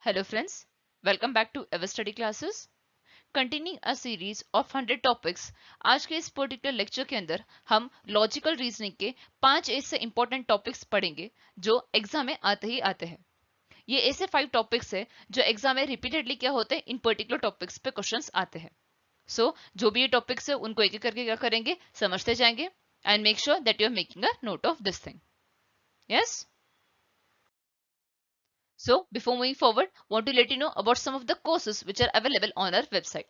Hello friends, welcome back to Ever Study Classes. Continuing a series of 100 topics, आज के इस particular lecture के अंदर हम लॉजिकल रीजनिंग के 5 ऐसे इंपॉर्टेंट टॉपिक्स पढ़ेंगे जो एग्जाम में आते ही आते हैं। ये ऐसे 5 टॉपिक्स है जो एग्जाम में रिपीटेडली क्या होते हैं, इन पर्टिकुलर टॉपिक्स पे क्वेश्चंस आते हैं। जो भी ये टॉपिक्स है उनको एक एक करके क्या करेंगे, समझते जाएंगे and make sure that you are making a note of this thing. Yes, so before moving forward, want to let you know about some of the courses which are available on our website.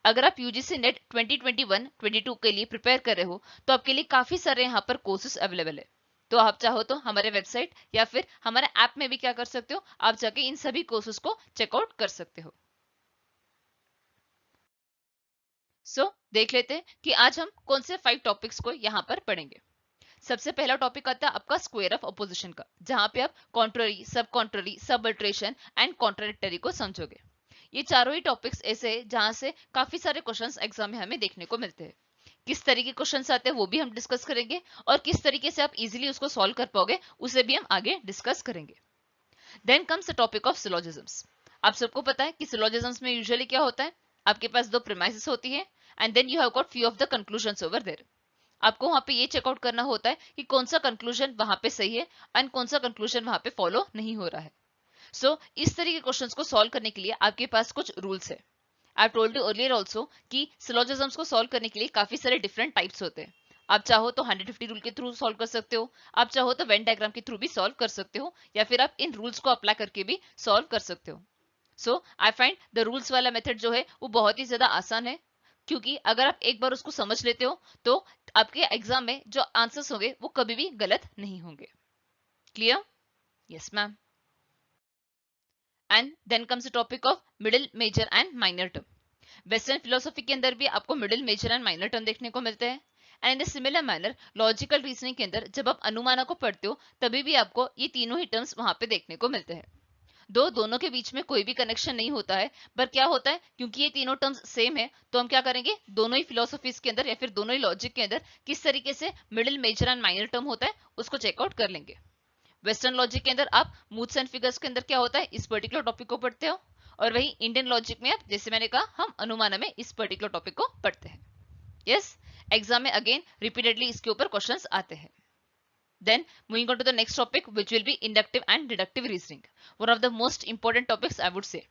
अगर आप UGC net 2021-22 के लिए prepare कर रहे हो तो आपके लिए काफी सारे यहाँ पर कोर्सेज अवेलेबल है। तो आप चाहो तो हमारे वेबसाइट या फिर हमारे ऐप में भी क्या कर सकते हो, आप जाके इन सभी कोर्सेज को चेकआउट कर सकते हो। देख लेते हैं कि आज हम कौन से 5 टॉपिक्स को यहाँ पर पढ़ेंगे। सबसे पहला टॉपिक आता है आपका स्क्वायर ऑफ अपोजिशन का, जहां पे आप कॉन्ट्ररी, सब कॉन्ट्ररी, सब अल्ट्रेशन एंड कॉन्ट्राडिक्टरी को समझोगे। ये चारों ही टॉपिक्स ऐसे हैं जहां से काफी सारे क्वेश्चंस एग्जाम में हमें देखने को मिलते हैं। किस तरीके के क्वेश्चंस आते हैं वो भी हम डिस्कस करेंगे और किस तरीके से आप इजीली उसको सॉल्व कर पाओगे उसे भी हम आगे डिस्कस करेंगे। Then comes the topic of syllogisms. आप सबको पता है कि सिलोजिज्म्स में यूजुअली क्या होता है, आपके पास दो प्रीमाइसेस होती है and then you have got few of the conclusions over there. आपको वहां पे ये चेकआउट करना होता है कि कौन सा कंक्लूजन वहां पे सही है एंड कौन सा कंक्लूजन वहां पे फॉलो नहीं हो रहा है। इस तरीके के क्वेश्चंस को सॉल्व करने के लिए आपके पास कुछ रूल्स है। आई टोल्ड यू अर्लियर ऑल्सो कि सिलोजिज्म्स को सॉल्व करने के लिए काफी सारे डिफरेंट टाइप्स होते हैं। आप चाहो तो 150 रूल के थ्रू सॉल्व कर सकते हो, आप चाहो तो वेन डायग्राम के थ्रू भी सॉल्व कर सकते हो, या फिर आप इन रूल्स को अप्लाई करके भी सॉल्व कर सकते हो। आई फाइंड द रूल्स वाला मेथड जो है वो बहुत ही ज्यादा आसान है, क्योंकि अगर आप एक बार उसको समझ लेते हो तो आपके एग्जाम में जो आंसर्स होंगे वो कभी भी गलत नहीं होंगे। Clear? Yes ma'am. And then comes the topic of middle, major and minor term. Western philosophy के अंदर भी आपको middle, major and minor term देखने को मिलते हैं। And in similar manner logical reasoning के अंदर जब आप अनुमानों को पढ़ते हो तभी भी आपको ये तीनों ही टर्म्स वहां पे देखने को मिलते हैं। दोनों के बीच में कोई भी कनेक्शन नहीं होता है, पर क्या होता है, क्योंकि ये तीनों टर्म्स सेम है तो हम क्या करेंगे, दोनों ही फिलोसफीज के अंदर या फिर दोनों ही लॉजिक के अंदर किस तरीके से middle, major and minor term होता है उसको चेकआउट कर लेंगे। वेस्टर्न लॉजिक के अंदर आप मूथ्स एंड फिगर्स के अंदर क्या होता है इस पर्टिकुलर टॉपिक को पढ़ते हो, और वही इंडियन लॉजिक में आप, जैसे मैंने कहा, हम अनुमान में इस पर्टिकुलर टॉपिक को पढ़ते हैं। यस, एग्जाम में अगेन रिपीटेडली इसके ऊपर क्वेश्चंस आते हैं। Then moving on to the next topic, which will be inductive and deductive reasoning. One of the most important topics I would say.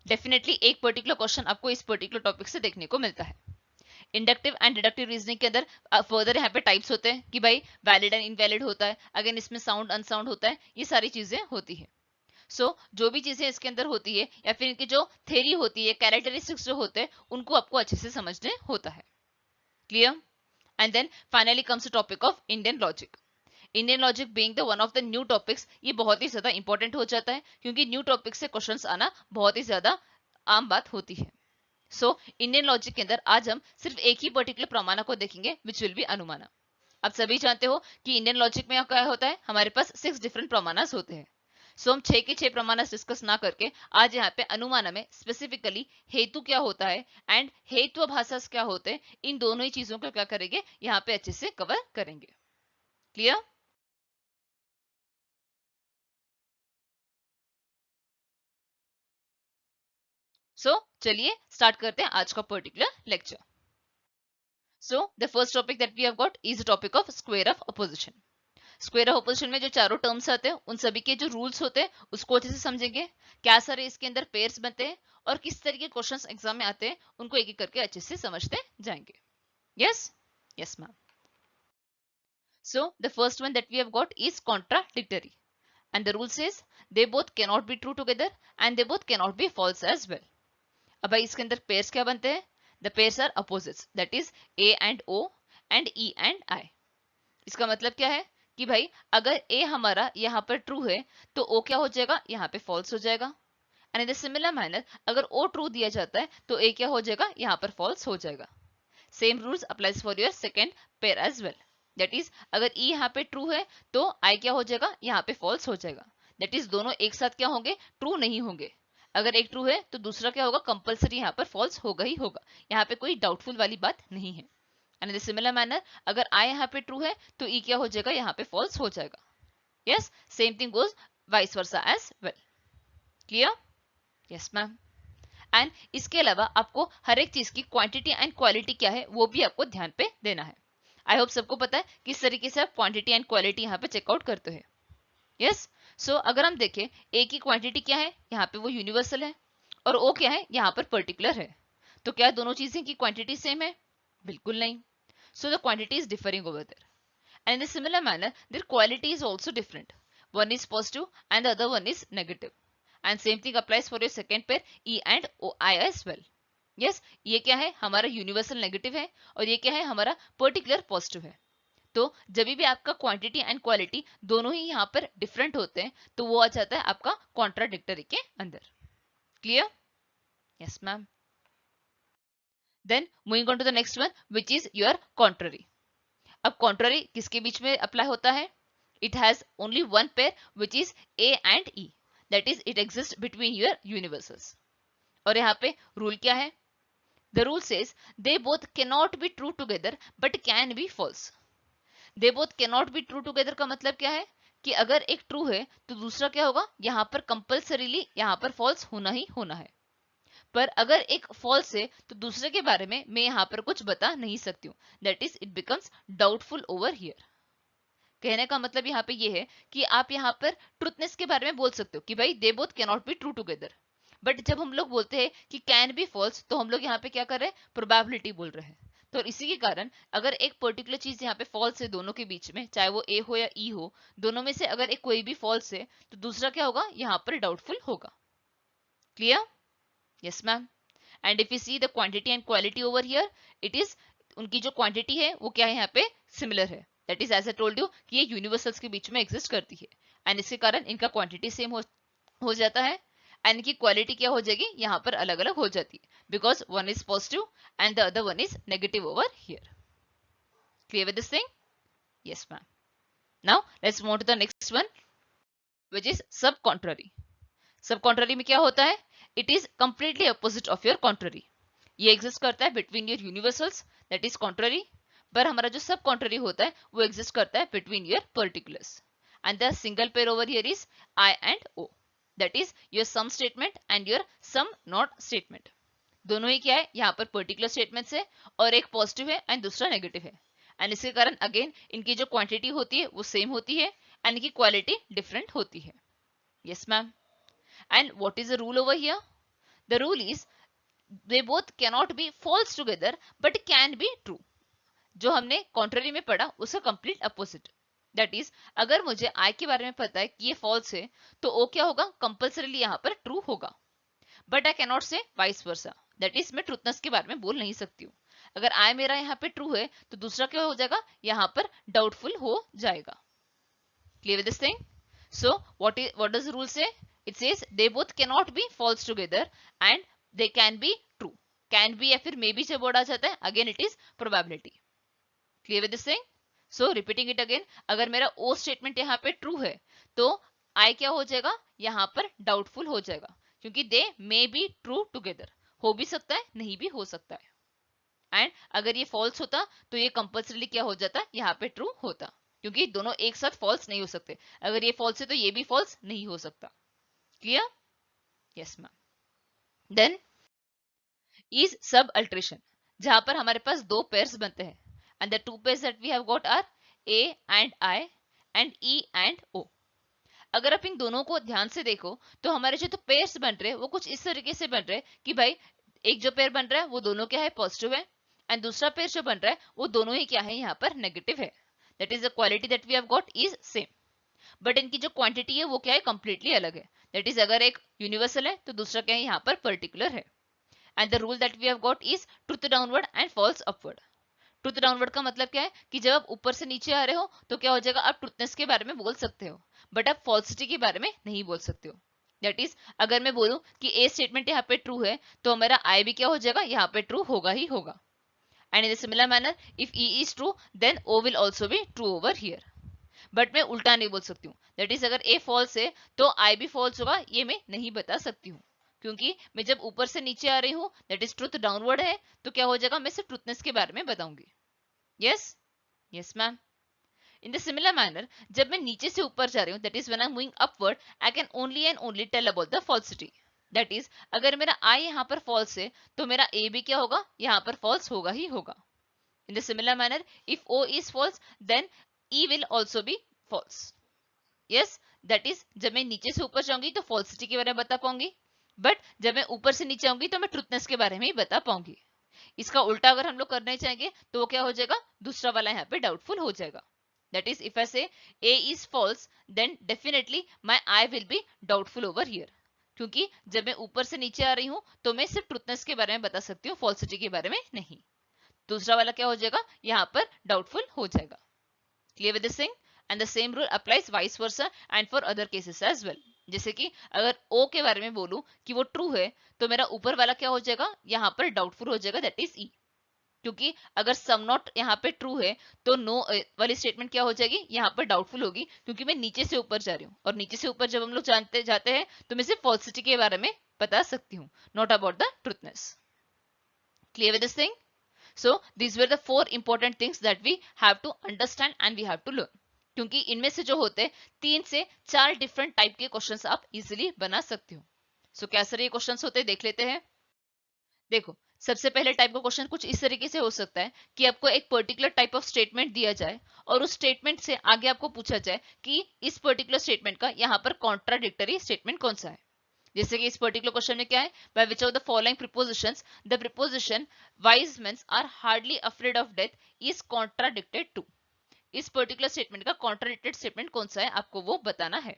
Definitely एक particular question आपको इस particular topic से देखने को मिलता है। इंडक्टिव एंड डिडक्टिव रीजनिंग के अंदर फर्दर यहाँ पे टाइप्स होते हैं कि भाई वैलिड एंड इनवैलिड होता है, अगेन इसमें साउंड अनसाउंड होता है, ये सारी चीजें होती है। जो भी चीजें इसके अंदर होती है या फिर इनकी जो थ्योरी होती है, कैरेक्टरिस्टिक्स जो होते हैं, उनको आपको अच्छे से समझने होता है। Clear? And then finally comes the topic of Indian logic. Indian logic being the one of the new topics, ये बहुत ही ज्यादा इंपॉर्टेंट हो जाता है क्योंकि न्यू टॉपिक से क्वेश्चंस आना बहुत ही ज्यादा आम बात होती है। इंडियन लॉजिक के अंदर आज हम सिर्फ एक ही पर्टिकुलर प्रमाण को देखेंगे, विच विल बी अनुमाना। आप सभी जानते हो कि इंडियन लॉजिक में क्या होता है, हमारे पास 6 डिफरेंट प्रमाणस होते हैं। हम 6 के 6 प्रमाणस डिस्कस ना करके आज यहाँ पे अनुमान में स्पेसिफिकली हेतु क्या होता है एंड हेत्वाभाषा क्या होते हैं, इन दोनों ही चीजों को क्या करेंगे, यहाँ पे अच्छे से कवर करेंगे। क्लियर? चलिए स्टार्ट करते हैं आज का particular lecture. The first topic that we have got is the topic of square of opposition. Square of opposition में जो चारों टर्म्स आते हैं उन सभी के जो रूल्स होते हैं उसको अच्छे से समझेंगे, क्या सारे इसके अंदर पेयर्स बनते हैं और किस तरीके के क्वेश्चंस एग्जाम में आते हैं उनको एक एक करके अच्छे से समझते जाएंगे। Yes, yes ma'am. The first one that we have got is contradictory and the rule says they both cannot be true together and they both cannot be false as well. अब भाई इसके अंदर पेयर्स क्या बनते हैं, the pairs are opposites, that is A and O and E and I. इसका मतलब क्या है कि भाई अगर ए हमारा यहाँ पर ट्रू है तो ओ क्या हो जाएगा, यहाँ पे फॉल्स हो जाएगा। And in the similar manner अगर ओ ट्रू दिया जाता है तो ए क्या हो जाएगा, यहाँ पर फॉल्स हो जाएगा। Same rules applies for your second pair as well, that is अगर ई यहाँ पे ट्रू है तो आई क्या हो जाएगा, यहाँ पे फॉल्स हो जाएगा। दैट इज दोनों एक साथ क्या होंगे, ट्रू नहीं होंगे। अगर एक ट्रू है तो दूसरा क्या होगा, कंपलसरी यहाँ पर फॉल्स होगा ही होगा, यहाँ पे कोई डाउटफुल वाली बात नहीं है। एंड इन सिमिलर मैनर अगर आई यहाँ पे ट्रू है तो ई क्या हो जाएगा, यहाँ पे फॉल्स हो जाएगा। Yes, same thing goes vice versa as well. Clear? Yes ma'am. एंड इसके अलावा आपको हर एक चीज की क्वांटिटी एंड क्वालिटी क्या है वो भी आपको ध्यान पे देना है। आई होप सबको पता है किस तरीके से आप क्वांटिटी एंड क्वालिटी यहाँ पे चेकआउट करते हैं। यस। सो अगर हम देखें ए की क्वांटिटी क्या है, यहाँ पे वो यूनिवर्सल है, और ओ क्या है, यहाँ पर पर्टिकुलर है। तो क्या दोनों चीजें की क्वांटिटी सेम है? बिल्कुल नहीं। So the quantity is differing over there, and in a similar manner their quality is also different. One is positive and the other one is negative, and same thing applies for your second pair E and I as well. Yes, ये क्या है, हमारा universal negative है, और ये क्या है, हमारा पर्टिकुलर पॉजिटिव है। तो जब भी आपका क्वांटिटी एंड क्वालिटी दोनों ही यहाँ पर डिफरेंट होते हैं तो वो आ जाता है आपका कॉन्ट्राडिक्टरी के अंदर। Clear? Yes ma'am. Then moving on to the next one which is your contrary. अब कॉन्ट्ररी किसके बीच में अप्लाई होता है? It has only one pair which is A and E, that is it exist between your universals. और यहाँ पे rule क्या है? The rule says they both cannot be true together but can be false. They both cannot be true together का मतलब क्या है कि अगर एक ट्रू है तो दूसरा क्या होगा, यहाँ पर कंपल्सरीली यहाँ पर फॉल्स होना ही होना है। पर अगर एक फॉल्स है तो दूसरे के बारे में मैं यहाँ पर कुछ बता नहीं सकती हूँ, that is it becomes doubtful over here. कहने का मतलब यहाँ पे ये है कि आप यहाँ पर ट्रूथनेस के बारे में बोल सकते हो कि भाई दे both can not be true together, but जब हम लोग बोलते हैं कि कैन बी फॉल्स तो हम लोग यहाँ पे क्या कर रहे हैं, प्रोबेबिलिटी बोल रहे हैं। तो इसी के कारण अगर एक पर्टिकुलर चीज यहाँ पे फॉल्स है दोनों के बीच में, चाहे वो ए हो या ई हो, दोनों में से अगर एक कोई भी फॉल्स है तो दूसरा क्या होगा, यहाँ पर डाउटफुल होगा। Clear? Yes ma'am. And if you see the quantity and quality over here, it is उनकी जो क्वांटिटी है वो क्या है, यहाँ पे सिमिलर है। That is as I told you कि ये यूनिवर्सल्स के बीच में एग्जिस्ट करती है, एंड इसके कारण इनका क्वांटिटी सेम हो जाता है, एंड इनकी क्वालिटी क्या हो जाएगी, यहाँ पर अलग अलग हो जाती है, because one is positive and the other one is negative over here. Clear with this thing? Yes ma'am. Now let's move to the next one which is subcontrary. Subcontrary में क्या होता है? It is completely opposite of your contrary. ये exist करता है between your universals, that is contrary. पर हमारा जो सब कॉन्ट्ररी होता है वो एग्जिस्ट करता है between your particulars, and the single pair over here is I and O, that is your some statement and your some not statement. दोनों ही क्या है, यहाँ पर पर्टिकुलर स्टेटमेंट्स है, और एक पॉजिटिव है एंड दूसरा नेगेटिव है, एंड इसके कारण अगेन इनकी जो क्वांटिटी होती है वो सेम होती है एंड इनकी क्वालिटी डिफरेंट होती है। Yes ma'am. And what is the rule over here? The rule is they both cannot be false together but can be true। जो हमने कॉन्ट्ररी में पढ़ा उसका कंप्लीट अपोजिट, दैट इज अगर मुझे आई के बारे में पता है कि ये फॉल्स है तो ओ क्या होगा, कंपल्सरीली यहाँ पर ट्रू होगा। But I cannot say vice versa, that is मैं ट्रूथनेस के बारे में बोल नहीं सकती हूँ। अगर आई मेरा यहाँ पे ट्रू है तो दूसरा क्या हो जाएगा, यहाँ पर डाउटफुल हो जाएगा। Clear with this thing? So what does the rule say? It says they both cannot be false together and they can be true। can be या फिर मे बी जब वर्ड आ जाता है again it is probability. Clear with this thing? So repeating it again, अगर मेरा ओ statement यहाँ पे true है तो आई क्या हो जाएगा, यहाँ पर डाउटफुल हो जाएगा, क्योंकि दे मे बी ट्रू टुगेदर, हो भी सकता है नहीं भी हो सकता है। एंड अगर ये फॉल्स होता तो ये कंपल्सरीली क्या हो जाता, यहाँ पे ट्रू होता, क्योंकि दोनों एक साथ फॉल्स नहीं हो सकते। अगर ये फॉल्स है तो ये भी फॉल्स नहीं हो सकता। Clear? Yes ma'am. Then is sub alteration, जहां पर हमारे पास दो पेयर्स बनते हैं, and the two pairs that we have got are A and I and E and O. अगर आप इन दोनों को ध्यान से देखो तो हमारे जो तो पेयर्स बन रहे हैं वो कुछ इस तरीके से बन रहे हैं कि भाई एक जो पेयर बन रहा है वो दोनों क्या है, पॉजिटिव है, एंड दूसरा पेयर जो बन रहा है वो दोनों ही क्या है, यहाँ पर नेगेटिव है। That is the quality that we have got is same, but इनकी जो क्वांटिटी है वो क्या है, कंप्लीटली अलग है। दैट इज अगर एक यूनिवर्सल है तो दूसरा क्या है, यहाँ पर पर्टिकुलर है। And the rule that we have got is truth downward and false upward. Truth downward का मतलब क्या है कि जब आप ऊपर से नीचे आ रहे हो तो क्या हो जाएगा, आप ट्रुथनेस के बारे में बोल सकते हो, बट आप फॉल्सिटी के बारे में नहीं बोल सकते हो। दैट इज अगर मैं बोलूं कि ए स्टेटमेंट यहाँ पे ट्रू है तो मेरा आई भी क्या हो जाएगा, यहाँ पे ट्रू होगा ही होगा। And in similar manner if E is true then O will also be true over here. But मैं उल्टा नहीं बोल सकती हूँ, दैट इज अगर ए फॉल्स है तो आई भी फॉल्स होगा, ये मैं नहीं बता सकती हूँ, क्योंकि मैं जब ऊपर से नीचे आ रही हूँ दैट इज ट्रुथ डाउनवर्ड है तो क्या हो जाएगा, मैं सिर्फ ट्रुथनेस के बारे में बताऊंगी। Yes? Yes ma'am. In the similar manner जब मैं नीचे से ऊपर जा रही हूँ that is when I am moving upward I can only and only tell about the falsity, that is अगर मेरा I यहाँ पर फॉल्स है तो मेरा A भी क्या होगा, यहाँ पर फॉल्स होगा ही होगा. In the similar manner, if O is false, then E will also be false. Yes, that is जब मैं नीचे से ऊपर जाऊंगी तो falsity के बारे में बता पाऊंगी, बट जब मैं ऊपर से नीचे आऊंगी तो मैं ट्रूथनेस के बारे में ही बता पाऊंगी. इसका उल्टा अगर हम लोग करना चाहेंगे तो वो क्या हो जाएगा, दूसरा वाला यहाँ पे डाउटफुल हो जाएगा. That is, if I say A is false, then definitely my I will be doubtful over here. क्योंकि जब मैं ऊपर से नीचे आ रही हूं तो मैं सिर्फ ट्रूथनेस के बारे में बता सकती हूँ, फॉल्सिटी के बारे में नहीं. दूसरा वाला क्या हो जाएगा, यहाँ पर डाउटफुल हो जाएगा. Clear with this thing? And the same rule applies vice versa and for other cases as well. जैसे कि अगर O के बारे में बोलूं कि वो ट्रू है तो मेरा ऊपर वाला क्या हो जाएगा, यहाँ पर डाउटफुल हो जाएगा, दैट इज E. क्योंकि अगर सम नॉट यहाँ पे ट्रू है तो नो वाली स्टेटमेंट क्या हो जाएगी, यहाँ पर डाउटफुल होगी, क्योंकि मैं नीचे से ऊपर जा रही हूँ, और नीचे से ऊपर जब हम लोग जानते जाते हैं तो मैं सिर्फ फॉल्सिटी के बारे में बता सकती हूँ, not about the truthness. Clear with this thing? So these were the 4 important things that we have to understand and we have to learn. क्योंकि इनमें से जो होते हैं 3 से 4 डिफरेंट टाइप के क्वेश्चंस आप इजीली बना सकते हो. सो क्या सर ये क्वेश्चंस होते हैं, देख लेते हैं. देखो, सबसे पहले टाइप का क्वेश्चन कुछ इस तरीके से हो सकता है कि आपको एक पर्टिकुलर टाइप ऑफ स्टेटमेंट दिया जाए और उस स्टेटमेंट से आगे आपको पूछा जाए कि इस पर्टिकुलर स्टेटमेंट का यहाँ पर कॉन्ट्राडिक्टरी स्टेटमेंट कौन सा है. जैसे कि इस पर्टिकुलर क्वेश्चन में क्या है, by which of the following propositions the proposition wise men are hardly afraid of death is contradicted to. इस पर्टिकुलर स्टेटमेंट का कॉन्ट्राडिक्टेड स्टेटमेंट कौन सा है, आपको वो बताना है.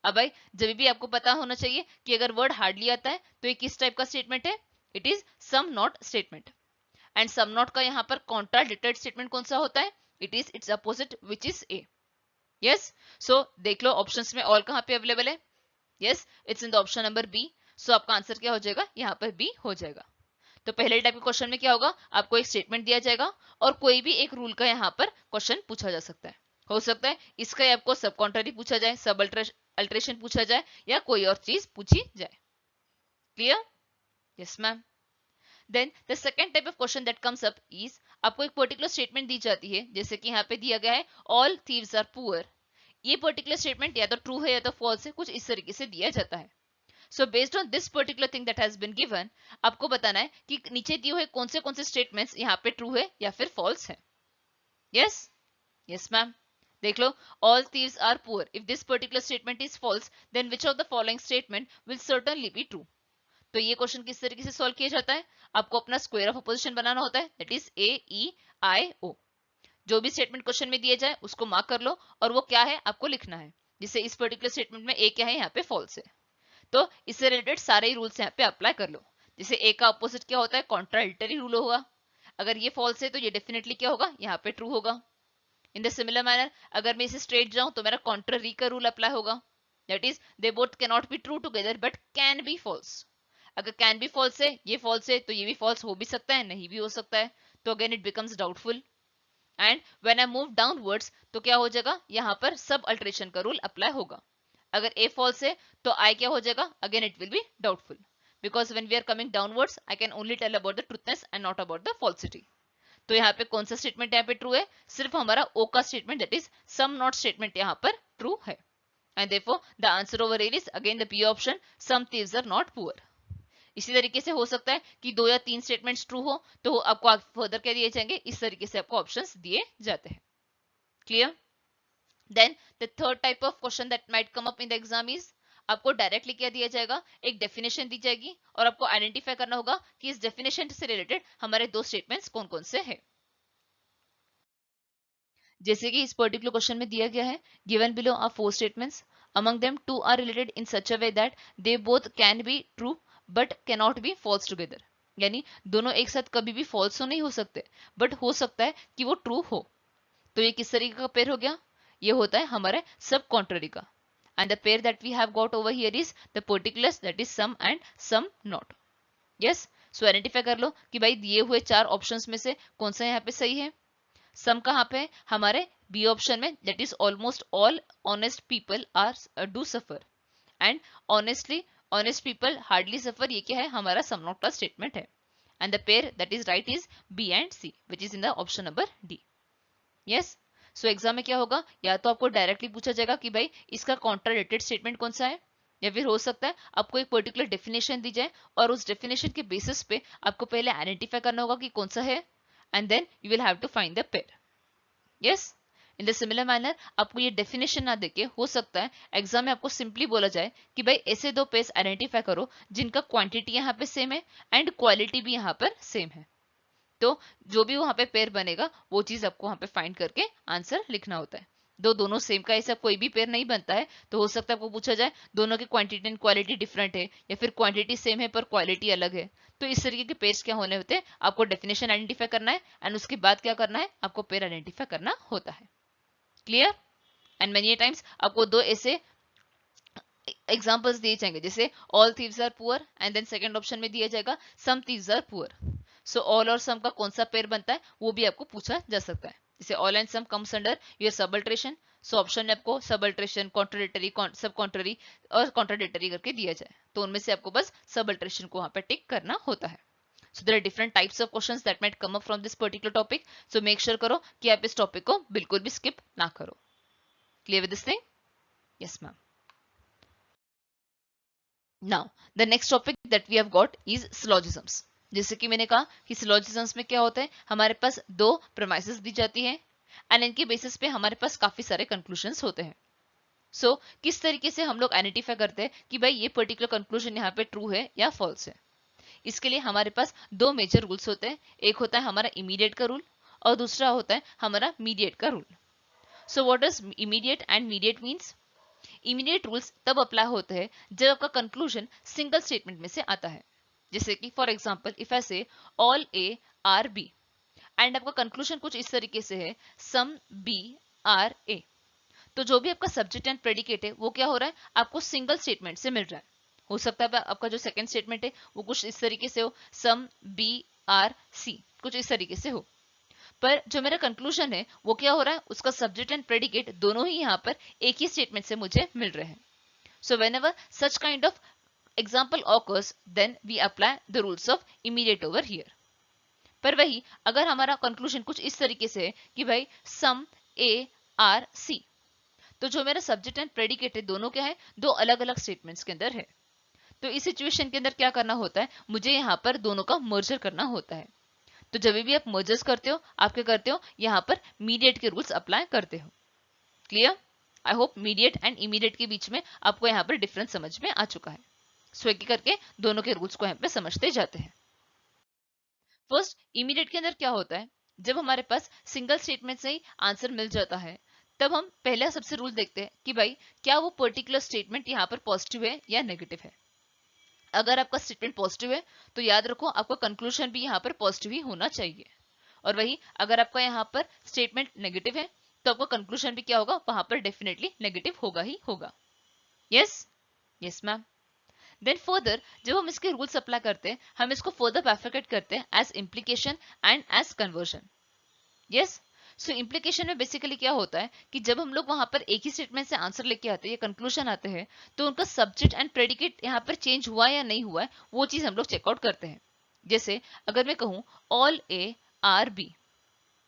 अब भाई जब भी आपको पता होना चाहिए कि अगर वर्ड हार्डली आता है तो ये किस टाइप का स्टेटमेंट है, it is some not statement. And some not का यहाँ पर कॉन्ट्राडिक्टेड स्टेटमेंट कौन सा होता है, it is it's opposite which is A. Yes, so देख लो ऑप्शंस में ऑल कहाँ पे अवेलेबल है. Yes, it's in the option number B. So आपका आंसर क्या हो जाएगा, यहाँ पर बी हो जाएगा. तो पहले टाइप के क्वेश्चन में क्या होगा, आपको एक स्टेटमेंट दिया जाएगा और कोई भी एक रूल का यहाँ पर क्वेश्चन पूछा जा सकता है. हो सकता है इसका आपको सब कॉन्ट्ररी पूछा जाए, सब अल्टरेशन पूछा जाए, या कोई और चीज पूछी जाए. Clear? Yes ma'am. Then the second type of question that comes up is, आपको एक पर्टिकुलर स्टेटमेंट दी जाती है, जैसे कि यहाँ पे दिया गया है ऑल थीव्स आर पुअर. ये पर्टिकुलर स्टेटमेंट या तो ट्रू है या तो फॉल्स है, कुछ इस तरीके से दिया जाता है. So based on this particular thing that has been given, आपको बताना है कि नीचे दिए हुए कौन से स्टेटमेंट्स यहाँ पे ट्रू है या फिर फॉल्स है. Yes, yes ma'am. देख लो, all thieves are poor. If this particular statement is false, then which of the following statement will certainly be true. तो ये क्वेश्चन किस तरीके से सॉल्व किया जाता है, आपको अपना स्क्वायर ऑफ अपोजिशन बनाना होता है, दैट इज AEIO. जो भी स्टेटमेंट क्वेश्चन में दिए जाए उसको मार्क कर लो और वो क्या है आपको लिखना है. जैसे इस पर्टिकुलर स्टेटमेंट में ए क्या है, यहाँ पे फॉल्स है, तो इससे रिलेटेड सारे रूल्स यहाँ पे अप्लाई कर लो. जैसे ए का अपोजिट क्या होता है, कॉन्ट्राडिक्टरी रूल होगा. अगर ये फॉल्स है तो ये डेफिनेटली क्या होगा, यहाँ पे ट्रू होगा. इन द सिमिलर मैनर अगर मैं इसे स्ट्रेट जाऊं तो मेरा कॉन्ट्ररी का रूल अप्लाई होगा, that is they both can not be true together but can be false. अगर कैन बी फॉल्स है, ये फॉल्स है, तो ये भी फॉल्स हो भी सकता है, नहीं भी हो सकता है, तो again it becomes doubtful. And when I move downwards तो क्या हो जाएगा, यहाँ पर सब अल्टरेशन का रूल अप्लाई होगा. अगर ए फॉल्स है तो आई क्या हो जाएगा, again it will be doubtful, because when we are coming downwards I can only tell about the truthness and not about the falsity. तो यहाँ पे कौन सा स्टेटमेंट यहाँ पे ट्रू है, सिर्फ हमारा ओ का statement that is some not statement यहाँ पर ट्रू है. And therefore the answer over here is again the B option, some thieves are not poor. इसी तरीके से हो सकता है कि 2 या 3 स्टेटमेंट्स ट्रू हो तो आपको फर्दर क्या दिए जाएंगे, इस तरीके से आपको ऑप्शंस दिए जाते हैं. Clear? Then the third type of question that might come up in the exam is, आपको डायरेक्टली क्या दिया जाएगा, एक डेफिनेशन दी जाएगी और आपको आइडेंटिफाई करना होगा कि इस डेफिनेशन से रिलेटेड हमारे 2 स्टेटमेंट्स कौन कौन से हैं. जैसे कि इस पर्टिकुलर क्वेश्चन में दिया गया है, given below are 4 statements, among them 2 are related in such a way that they both can be true but cannot be false together. यानी दोनों एक साथ कभी भी फॉल्स तो नहीं हो सकते, बट हो सकता है कि वो ट्रू हो. तो ये किस तरीके का पेयर हो गया, ये होता है हमारे सब कॉन्ट्ररी का. And the pair that we have got over here is the particulars that is some and some not. Yes, so identify कर लो कि भाई दिए हुए 4 ऑप्शंस में से कौन सा यहाँ पे सही है. सम कहाँ पे है, हमारे बी ऑप्शन में, that is almost all honest people are do suffer. And honestly honest people hardly suffer, ये क्या है, हमारा सम नॉट का स्टेटमेंट है. And the pair that is right is B and C which is in the option number D. Yes, so exam में क्या होगा, या तो आपको डायरेक्टली पूछा जाएगा कि भाई इसका कॉन्ट्राडिक्टेड स्टेटमेंट कौन सा है, या फिर हो सकता है आपको एक पर्टिकुलर डेफिनेशन दी जाए और उस डेफिनेशन के बेसिस पे आपको पहले आइडेंटिफाई करना होगा कि कौन सा है, and then you will have to find the pair. Yes, in the similar manner आपको ये डेफिनेशन ना देके हो सकता है एग्जाम में आपको सिंपली बोला जाए कि भाई ऐसे दो पेयर्स आइडेंटिफाई करो जिनका क्वांटिटी यहाँ पे सेम है एंड क्वालिटी भी यहाँ पर सेम है। तो जो भी वहां पे पेयर बनेगा वो चीज आपको वहां पे फाइंड करके आंसर लिखना होता है। दोनों सेम का ऐसा कोई भी पेयर नहीं बनता है, तो हो सकता है आपको पूछा जाए दोनों की क्वांटिटी एंड क्वालिटी डिफरेंट है या फिर क्वांटिटी सेम है पर क्वालिटी अलग है। तो इस तरीके के पेयर्स क्या होने होते हैं, आपको डेफिनेशन आइडेंटिफाई करना है एंड उसके बाद क्या करना है, आपको पेयर आइडेंटिफाई करना होता है। क्लियर? एंड मेनी टाइम्स आपको दो ऐसे एग्जाम्पल्स दिए जाएंगे, जैसे all thieves are poor and then second option में दिया जाएगा some thieves are poor. So all और सम का कौन सा पेयर बनता है वो भी आपको पूछा जा सकता है। जैसे all and some comes under your subalternation, so option में आपको सबल्ट्रेशन, कॉन्ट्राडिक्टरी, सब कॉन्ट्ररी और कॉन्ट्राडिक्टरी करके दिया जाए, तो उनमें से आपको बस सबल्ट्रेशन को वहां पर टिक करना होता है। So there are different types of questions that might come up from this particular topic. So make sure करो कि आप इस टॉपिक को बिल्कुल भी स्किप ना करो। Clear with this thing? Yes, ma'am. Now the next topic that we have got is syllogisms. जैसे कि मैंने कहा कि syllogisms में क्या होता है, हमारे पास दो premises दी जाती है एंड इनके बेसिस पे हमारे पास काफी सारे कंक्लूजन्स होते हैं। सो किस तरीके से हम लोग आइडेंटिफाई करते हैं कि भाई ये पर्टिकुलर कंक्लूजन यहाँ पे ट्रू है या फॉल्स है। इसके लिए हमारे पास दो मेजर रूल्स होते हैं, एक होता है हमारा इमीडिएट का रूल और दूसरा होता है हमारा मीडिएट का rule. So what does immediate and mediate means? Immediate rules तब अप्लाई होते हैं जब आपका कंक्लूजन सिंगल स्टेटमेंट में से आता है। जैसे कि for example if I say all A are B and आपका कंक्लूजन कुछ इस तरीके से है सम बी आर ए, तो जो भी आपका सब्जेक्ट एंड प्रेडिकेट है वो क्या हो रहा है, आपको सिंगल स्टेटमेंट से मिल रहा है। हो सकता है आपका जो सेकंड स्टेटमेंट है वो कुछ इस तरीके से हो सम बी आर सी, कुछ इस तरीके से हो, पर जो मेरा कंक्लूजन है वो क्या हो रहा है, उसका सब्जेक्ट एंड प्रेडिकेट दोनों ही यहाँ पर एक ही स्टेटमेंट से मुझे मिल रहे हैं। So whenever such kind of example occurs then we apply the rules of immediate over here. पर वही अगर हमारा कंक्लूजन कुछ इस तरीके से है कि भाई सम ए आर सी, तो जो मेरा सब्जेक्ट एंड प्रेडिकेट है दोनों क्या है, दो अलग अलग स्टेटमेंट्स के अंदर है। तो इस सिचुएशन के अंदर क्या करना होता है, मुझे यहाँ पर दोनों का मर्जर करना होता है। तो जब भी आप मर्जर्स करते हो आप क्या करते हो, यहाँ पर मीडिएट के रूल्स अप्लाई करते हो। Clear? I hope mediate and immediate के बीच में आपको यहाँ पर डिफरेंस समझ में आ चुका है। सो एक करके दोनों के रूल्स को यहाँ पे समझते जाते हैं। फर्स्ट, इमीडिएट के अंदर क्या होता है, जब हमारे पास सिंगल स्टेटमेंट से ही आंसर मिल जाता है तब हम पहला सबसे रूल देखते हैं कि भाई क्या वो पर्टिकुलर स्टेटमेंट यहाँ पर पॉजिटिव है या नेगेटिव है। अगर आपका स्टेटमेंट पॉजिटिव है तो याद रखो आपका कंक्लूजन भी यहाँ पर पॉजिटिव ही होना चाहिए, और वही अगर आपका यहाँ पर स्टेटमेंट नेगेटिव है तो आपका कंक्लूजन भी क्या होगा, वहां पर डेफिनेटली नेगेटिव होगा ही होगा। Yes, yes ma'am. Then further जब हम इसके रूल्स अप्लाई करते हैं हम इसको फर्दर बाइफरकेट करते हैं as implication and as conversion. Yes, so implication में बेसिकली क्या होता है कि जब हम लोग वहां पर एक ही स्टेटमेंट से आंसर लेके आते हैं या कंक्लूजन आते हैं तो उनका सब्जेक्ट एंड प्रेडिकेट यहाँ पर चेंज हुआ या नहीं हुआ है वो चीज हम लोग चेकआउट करते हैं। जैसे अगर मैं कहूं all A are B,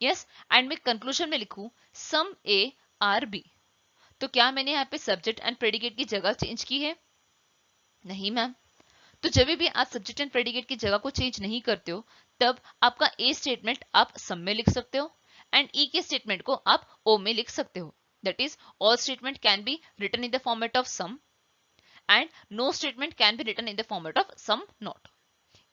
yes, and मैं कंक्लूजन में लिखूं सम ए आर बी, तो क्या मैंने यहाँ पे सब्जेक्ट एंड प्रेडिकेट की जगह चेंज की है? नहीं मैम। तो जब भी आप सब्जेक्ट एंड प्रेडिकेट की जगह को चेंज नहीं करते हो तब आपका ए स्टेटमेंट आप सम में लिख सकते हो एंड ई के स्टेटमेंट को आप ओ में लिख सकते हो। That is all statement can be written in the format of some and no statement can be written in the format of some not.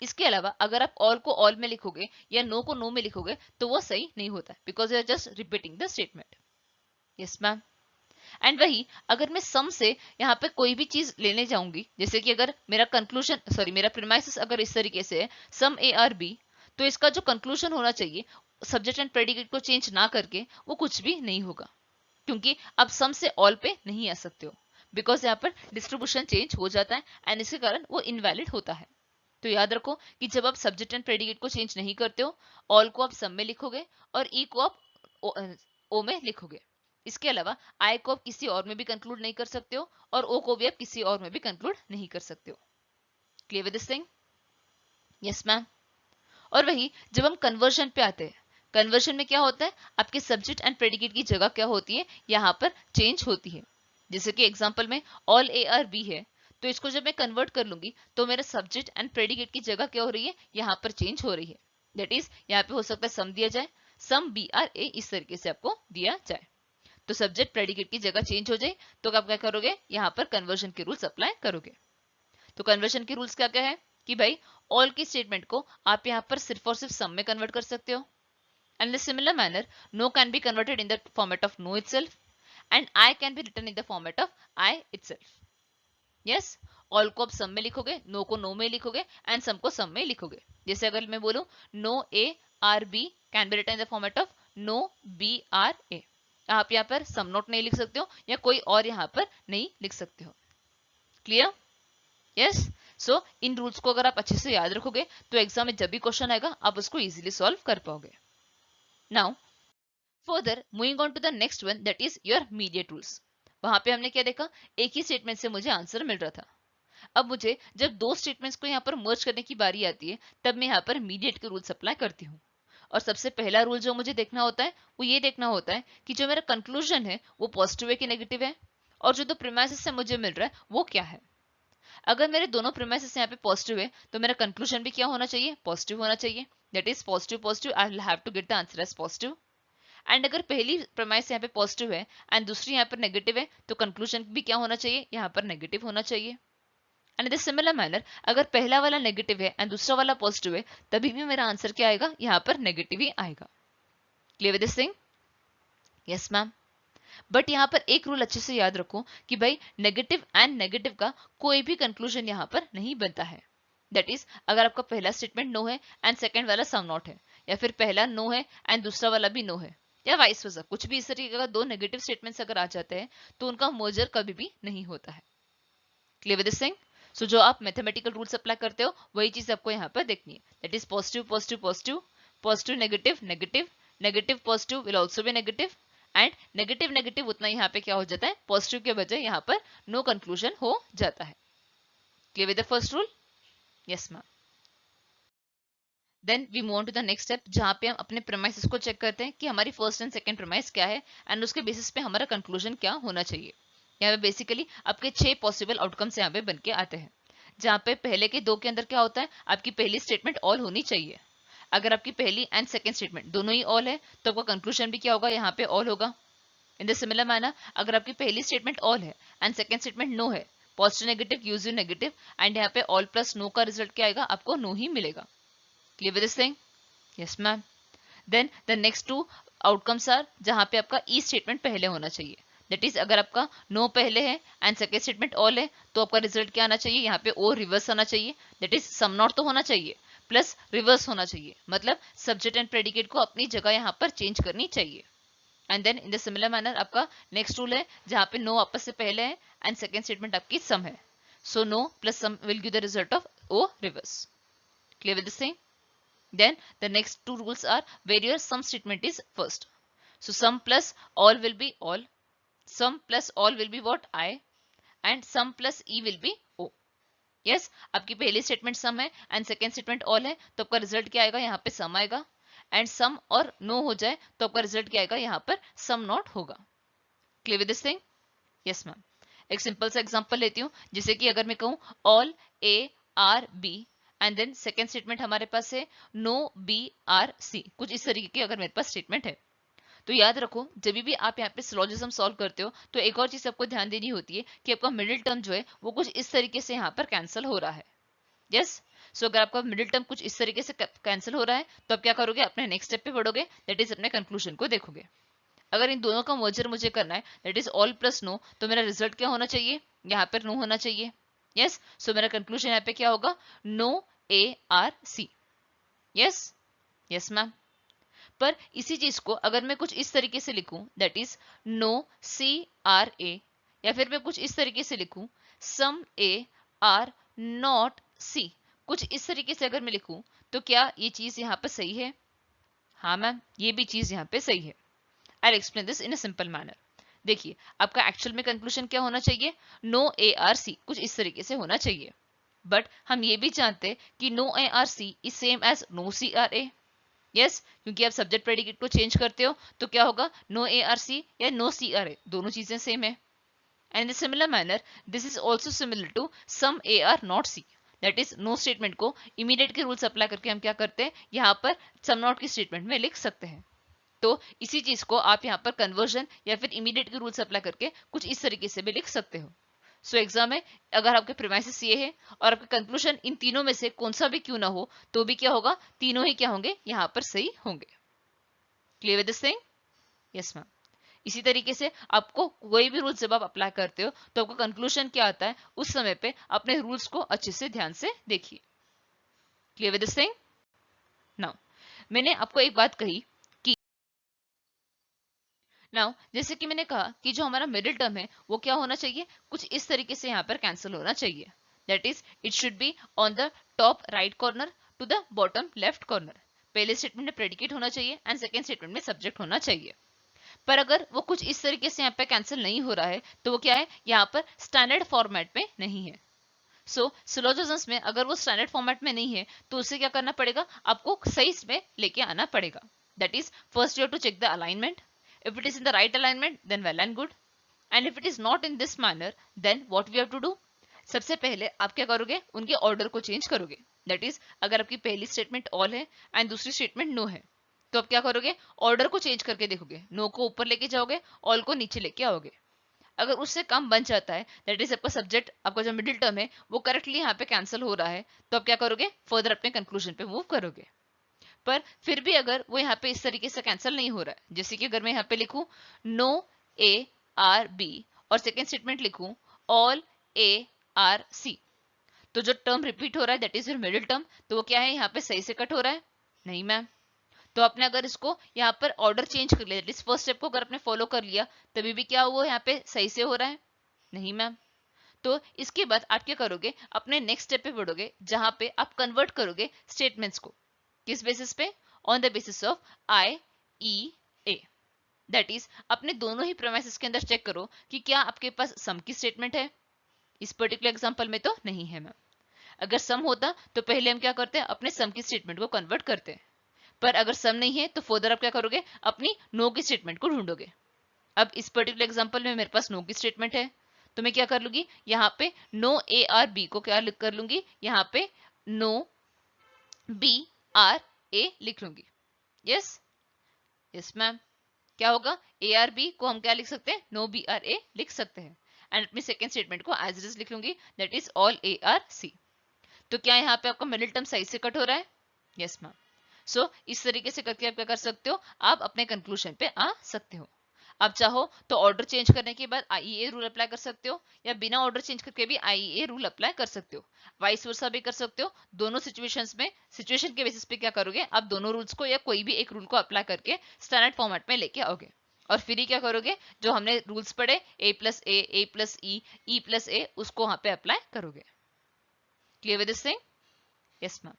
इसके अलावा अगर आप ऑल को ऑल में लिखोगे या नो को नो में लिखोगे तो वो सही नहीं होता because you are just repeating the statement. Yes ma'am. And वही अगर मैं सम से यहाँ पे कोई भी चीज लेने जाऊंगी, जैसे कि अगर मेरा कंक्लूजन मेरा प्रीमाइसिस अगर इस तरीके से है सम ए आर बी, तो इसका जो कंक्लूजन होना चाहिए सब्जेक्ट एंड प्रेडिकेट को चेंज ना करके वो कुछ भी नहीं होगा, क्योंकि आप सम से ऑल पे नहीं आ सकते हो बिकॉज यहाँ पर डिस्ट्रीब्यूशन चेंज हो जाता है एंड इसके कारण वो इनवैलिड होता है। तो याद रखो कि जब आप सब्जेक्ट एंड प्रेडिकेट को चेंज नहीं करते हो, ऑल को आप सम में लिखोगे और ई को आप ओ में लिखोगे। इसके अलावा आई को आप किसी और में भी कंक्लूड नहीं कर सकते हो और ओ को भी आप किसी और में भी कंक्लूड नहीं कर सकते हो। Clear with this thing? Yes ma'am. और वही जब हम कन्वर्जन पे आते हैं, कन्वर्जन में क्या होता है, आपके सब्जेक्ट एंड प्रेडिकेट की जगह क्या होती है, यहाँ पर चेंज होती है। जैसे कि एग्जांपल में ऑल ए आर बी है तो इसको जब मैं कन्वर्ट कर लूंगी तो मेरा सब्जेक्ट एंड प्रेडिकेट की जगह क्या हो रही है, यहाँ पर चेंज हो रही है। दैट इज यहाँ पे हो सकता है सम दिया जाए, सम BRA इस तरीके से आपको दिया जाए। तो सब्जेक्ट प्रेडिकेट की जगह चेंज हो जाए तो आप क्या करोगे, यहाँ पर कन्वर्जन के रूल्स अप्लाई करोगे। तो कन्वर्जन के रूल्स क्या क्या है कि भाई ऑल की स्टेटमेंट को आप यहाँ पर सिर्फ और सिर्फ सम में कन्वर्ट कर सकते हो। And in similar manner no can be converted in the format of no itself and I can be written in the format of I itself. Yes, all को आप सम में लिखोगे, नो को नो में लिखोगे एंड सम को सम में लिखोगे। जैसे अगर मैं बोलूं no A R B can be written in the format of no BRA, आप यहाँ पर सम नोट नहीं लिख सकते हो या कोई और यहाँ पर नहीं लिख सकते हो। क्लियर? यस। सो इन रूल्स को अगर आप अच्छे से याद रखोगे तो एग्जाम में जब भी क्वेश्चन आएगा आप उसको इजीली सॉल्व कर पाओगे। Now further moving on to the next one, that is your mediate rules. वहां पे हमने क्या देखा, एक ही स्टेटमेंट से मुझे आंसर मिल रहा था। अब मुझे जब दो स्टेटमेंट्स को यहाँ पर मर्ज करने की बारी आती है तब मैं यहाँ पर मीडिएट के रूल्स अप्लाई करती हूँ। और सबसे पहला रूल जो मुझे देखना होता है वो ये देखना होता है कि जो मेरा कंक्लूजन है वो पॉजिटिव है कि नेगेटिव है, और जो दो प्रीमाइसेस से मुझे मिल रहा है वो क्या है। अगर मेरे दोनों प्रीमाइसेस यहाँ पे पॉजिटिव है तो मेरा कंक्लूजन भी क्या होना चाहिए, पॉजिटिव होना चाहिए। That is positive positive, I will have to get the answer as positive. And अगर पहली प्रीमाइस यहाँ पे पॉजिटिव है एंड दूसरी यहाँ पर नेगेटिव है तो कंक्लूजन भी क्या होना चाहिए, यहाँ पर नेगेटिव होना चाहिए। एंड इन सिमिलर मैनर अगर पहला वाला नेगेटिव है एंड दूसरा वाला पॉजिटिव है तभी भी मेरा आंसर क्या आएगा, यहाँ पर नेगेटिव ही आएगा। Clear with this thing? Yes ma'am. But यहाँ पर एक रूल अच्छे से याद रखो कि भाई नेगेटिव एंड नेगेटिव का कोई भी कंक्लूजन यहाँ पर नहीं बनता है। दैट इज अगर आपका पहला स्टेटमेंट नो है एंड सेकंड वाला सम नॉट है, या फिर पहला नो है एंड दूसरा वाला भी नो है, या वाइस वर्सा, कुछ भी इस तरीके का दो नेगेटिव स्टेटमेंट्स अगर आ जाते हैं तो उनका मर्जर कभी भी नहीं होता है। Clear with this thing? So जो आप मैथमेटिकल रूल्स अप्लाई करते हो वही चीज आपको यहाँ पर देखनी है। That is positive positive positive, positive negative negative, negative positive will also B negative, and negative negative उतना यहाँ पे क्या हो जाता है, पॉजिटिव के बजाय यहाँ पर नो कंक्लूजन हो जाता है। Clear with the first rule? Yes ma'am. Then we move on to the next step, जहाँ पे हम अपने प्रीमाइसेस को चेक करते हैं कि हमारी फर्स्ट एंड सेकंड प्रीमाइस क्या है एंड उसके बेसिस पे हमारा कंक्लूजन क्या होना चाहिए। यहाँ पे बेसिकली आपके 6 पॉसिबल आउटकम्स यहाँ पे बन के आते हैं, जहाँ पे पहले के दो के अंदर क्या होता है, आपकी पहली स्टेटमेंट ऑल होनी चाहिए। अगर आपकी पहली एंड सेकंड स्टेटमेंट दोनों ही ऑल है तो आपका कंक्लूजन भी क्या होगा, यहाँ पे ऑल होगा। इन द सिमिलर मैनर अगर आपकी पहली स्टेटमेंट ऑल है एंड सेकंड स्टेटमेंट नो है, positive negative use negative, and यहाँ पे ऑल प्लस नो का रिजल्ट क्या आएगा, आपको नो ही मिलेगा। Clear with this thing? Yes ma'am. Then the next two outcomes are, जहाँ पे आपका ई स्टेटमेंट पहले होना चाहिए। दैट इज अगर आपका नो पहले है एंड सेकेंड स्टेटमेंट ऑल है तो आपका रिजल्ट क्या आना चाहिए, यहाँ पे ओ रिवर्स आना चाहिए। दैट इज सम नॉट तो होना चाहिए प्लस रिवर्स होना चाहिए, मतलब सब्जेक्ट एंड प्रेडिकेट को अपनी जगह यहाँ पर चेंज करनी चाहिए। And then in the similar manner आपका नेक्स्ट रूल है जहाँ पे नो आपस से पहले है एंड सेकेंड स्टेटमेंट आपकी सम है, so no plus some will give the result of O reverse. Clear with this thing? Then the next two rules are where your sum statement is first. So sum plus all will be all, sum plus all will be what, I, and sum plus e will be o. Yes, आपकी पहली statement सम है and second statement all है तो आपका result क्या आएगा, यहाँ पे सम आएगा, एंड सम और नो हो जाए तो आपका रिजल्ट क्या आएगा, यहाँ पर सम नॉट होगा। Clear with this thing? Yes ma'am. एक सिंपल सा एग्जांपल लेती हूँ, जैसे कि अगर मैं कहूँ all A are B and then second statement हमारे पास है नो बी आर सी, कुछ इस तरीके की अगर मेरे पास स्टेटमेंट है तो याद रखो जब भी आप यहाँ पे सिलोजिज्म सॉल्व करते हो तो एक और चीज आपको ध्यान देनी होती है कि आपका मिडिल टर्म जो है वो कुछ इस तरीके से यहाँ पर कैंसिल हो रहा है। यस, सो अगर आपका मिडिल टर्म कुछ इस तरीके से कैंसिल हो रहा है तो आप क्या करोगे, अपने नेक्स्ट स्टेप पे बढ़ोगे, दैट इज अपने कंक्लूजन को देखोगे। अगर इन दोनों का मर्जर मुझे करना है that is all plus no, तो मेरा रिजल्ट क्या होना चाहिए, यहाँ पर नो होना चाहिए। यस, सो मेरा कंक्लूजन यहाँ पे क्या होगा, no A are C. Yes, yes ma'am. पर इसी चीज को अगर मैं कुछ इस तरीके से लिखूं that is no C are A, या फिर मैं कुछ इस तरीके से लिखूं सम ए आर नॉट सी, कुछ इस तरीके से अगर मैं लिखूं तो क्या ये चीज यहाँ पर सही है? हाँ मैम, ये भी चीज यहाँ पे सही है। I explain this in a simple manner. देखिए आपका एक्चुअल में कंक्लूजन क्या होना चाहिए, नो ए आर सी, कुछ इस तरीके से होना चाहिए। बट हम ये भी जानते हैं कि no A are C is same as no C are A. Yes, क्योंकि आप सब्जेक्ट प्रेडिकेट को चेंज करते हो तो क्या होगा, नो ए आर सी या नो सी आर ए, दोनों चीजें सेम है। And in similar manner this is also similar to some A are not C, that is no statement को इमीडिएट के रूल्स अप्लाई करके हम क्या करते हैं, यहाँ पर सम नॉट की स्टेटमेंट में लिख सकते हैं। तो इसी चीज को आप यहाँ पर कन्वर्जन या फिर इमीडिएट के रूल्स अप्लाई करके कुछ इस तरीके से भी लिख सकते हो। सो एग्जाम में अगर आपके प्रीमाइसेस ये है और आपके कंक्लूजन इन तीनों में से कौन सा भी क्यों ना हो, तो भी क्या होगा, तीनों ही क्या होंगे, यहाँ पर सही होंगे। Clear with this thing? Yes ma'am. इसी तरीके से आपको कोई भी रूल्स जब आप अप्लाई करते हो तो आपका कंक्लूजन क्या आता है, उस समय पे अपने रूल्स को अच्छे से ध्यान से देखिए। Clear with this thing? Now मैंने आपको एक बात कही कि नाउ जैसे कि मैंने कहा कि जो हमारा मिडिल टर्म है वो क्या होना चाहिए, कुछ इस तरीके से यहाँ पर कैंसिल होना चाहिए। That is it should be on the top right corner to the bottom left corner. पहले स्टेटमेंट में प्रेडिकेट होना चाहिए एंड सेकेंड स्टेटमेंट में सब्जेक्ट होना चाहिए। पर अगर वो कुछ इस तरीके से यहाँ पे कैंसिल नहीं हो रहा है तो वो क्या है, यहाँ पर स्टैंडर्ड फॉर्मेट में नहीं है। सो सिलोजिज्म्स में अगर वो स्टैंडर्ड फॉर्मेट में नहीं है तो उसे क्या करना पड़ेगा, आपको सही में लेके आना पड़ेगा। That is first you have to check the alignment. If it is in the right alignment then well and good, and if it is not in this manner then what we have to do, सबसे पहले आप क्या करोगे, उनके order को change करोगे। That is अगर आपकी पहली स्टेटमेंट ऑल है एंड दूसरी स्टेटमेंट नो है तो आप क्या करोगे, ऑर्डर को चेंज करके देखोगे, नो को ऊपर लेके जाओगे, ऑल को नीचे लेके आओगे। अगर उससे कम बन जाता है, दैट इज आपका सब्जेक्ट, आपका जो मिडिल टर्म है वो करेक्टली यहाँ पे कैंसिल हो रहा है, तो आप क्या करोगे, फर्दर अपने कंक्लूजन पे मूव करोगे। पर फिर भी अगर वो यहाँ पे इस तरीके से कैंसिल नहीं हो रहा है, जैसे कि अगर मैं यहाँ पे लिखूं नो ए आर बी और सेकेंड स्टेटमेंट लिखूं ऑल ए आर सी, तो जो टर्म रिपीट हो रहा है that is your middle term, तो वो क्या है, यहाँ पे सही से कट हो रहा है? नहीं मैम। तो आपने अगर इसको यहाँ पर ऑर्डर चेंज कर लिया, इस फर्स्ट स्टेप को अगर आपने फॉलो कर लिया तभी भी क्या हुआ, यहाँ पे सही से हो रहा है? नहीं मैम। तो इसके बाद आप क्या करोगे, अपने नेक्स्ट स्टेप पे बढ़ोगे जहां पे आप कन्वर्ट करोगे स्टेटमेंट्स को। किस बेसिस पे? On the basis of I E A. That is अपने दोनों ही प्रेमाइसेस के अंदर चेक करो कि क्या आपके पास सम की स्टेटमेंट है। इस पर्टिकुलर एग्जांपल में तो नहीं है मैम। अगर सम होता तो पहले हम क्या करते हैं, अपने सम की स्टेटमेंट को कन्वर्ट करते हैं। पर अगर सम नहीं है तो फर्दर आप क्या करोगे, अपनी नो की स्टेटमेंट को ढूंढोगे। अब इस पर्टिकुलर एग्जांपल में मेरे पास नो की स्टेटमेंट है, तो मैं क्या कर लूंगी, यहाँ पे नो ए आर बी को क्या लिख कर लूंगी, यहाँ पे नो बी आर ए लिख लूंगी। Yes yes ma'am. क्या होगा, ए आर बी को हम क्या लिख सकते हैं, नो बी आर ए लिख सकते हैं, एंड अपनी सेकेंड स्टेटमेंट को एज इट इज लिख लूंगी, that is all A are C. तो क्या यहाँ पे आपका मिडिल टर्म सही से कट हो रहा है? Yes ma'am. सो इस तरीके से करके आप क्या कर सकते हो, आप अपने कंक्लूजन पे आ सकते हो। आप चाहो तो ऑर्डर चेंज करने के बाद आईईए रूल अप्लाई कर सकते हो, या बिना ऑर्डर चेंज करके भी आईईए रूल अप्लाई कर सकते हो, वाइस वर्सा भी कर सकते हो। दोनों सिचुएशंस में सिचुएशन के बेसिस पे क्या करोगे, आप दोनों रूल्स को या कोई भी एक रूल को अप्लाई करके स्टैंडर्ड फॉर्मेट में लेके आओगे, और फिर ही क्या करोगे, जो हमने रूल्स पढ़े ए प्लस ई प्लस ए, उसको वहां पे अप्लाई करोगे। Clear with this thing? Yes ma'am.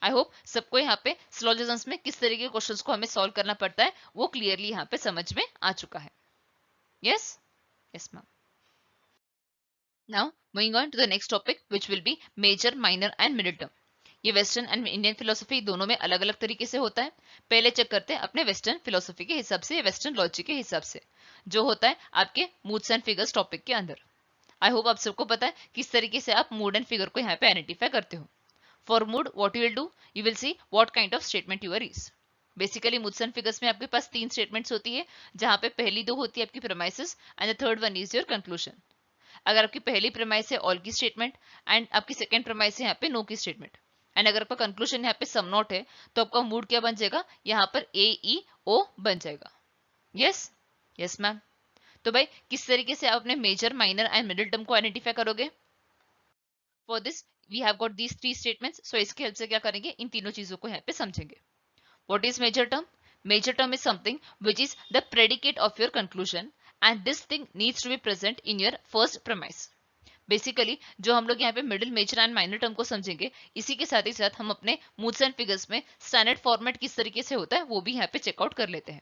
I hope सबको यहाँ पे सिलोजिज्म्स में किस तरीके के क्वेश्चंस को हमें सॉल्व करना पड़ता है वो क्लियरली यहाँ पे समझ में आ चुका है। Yes yes ma'am. Now moving on to the next topic which will be major, minor and middle term. ये वेस्टर्न एंड इंडियन फिलोसफी दोनों में अलग अलग तरीके से होता है। पहले चेक करते हैं अपने वेस्टर्न फिलोसफी के हिसाब से, वेस्टर्न लॉजिक के हिसाब से, जो होता है आपके मूड्स एंड फिगर्स टॉपिक के अंदर। आई होप आप सबको पता है किस तरीके से आप मूड एंड फिगर को यहाँ पे आइडेंटिफाई करते हो। For mood, what you will do? You will see what kind of statement your is. Basically moods and figures में आपके पास तीन स्टेटमेंट्स होती है, जहां पे पहली दो होती है आपकी premises and the third one is your conclusion. अगर आपकी पहली प्रेमाइस है ऑल की स्टेटमेंट एंड आपकी सेकंड प्रेमाइस है यहाँ पे नो की स्टेटमेंट, एंड अगर आपका कंक्लूजन यहाँ पे सम नॉट है तो आपका मूड क्या बन जाएगा, यहाँ पर ए ई ओ बन जाएगा। Yes yes ma'am. तो भाई किस तरीके से आप अपने major, minor and middle term को आइडेंटिफाई करोगे? For this we have got these three statements. So इसकी हेल्प से क्या करेंगे, इन तीनों चीजों को यहाँ पे समझेंगे। What is major term? Major term is something which is the predicate of your conclusion and this thing needs to be present in your first premise. Basically जो हम लोग यहाँ पे middle, major and minor term को समझेंगे, इसी के साथ ही साथ हम अपने मूड्स एंड फिगर्स में स्टैंडर्ड फॉर्मेट किस तरीके से होता है वो भी यहाँ पे चेकआउट कर लेते हैं।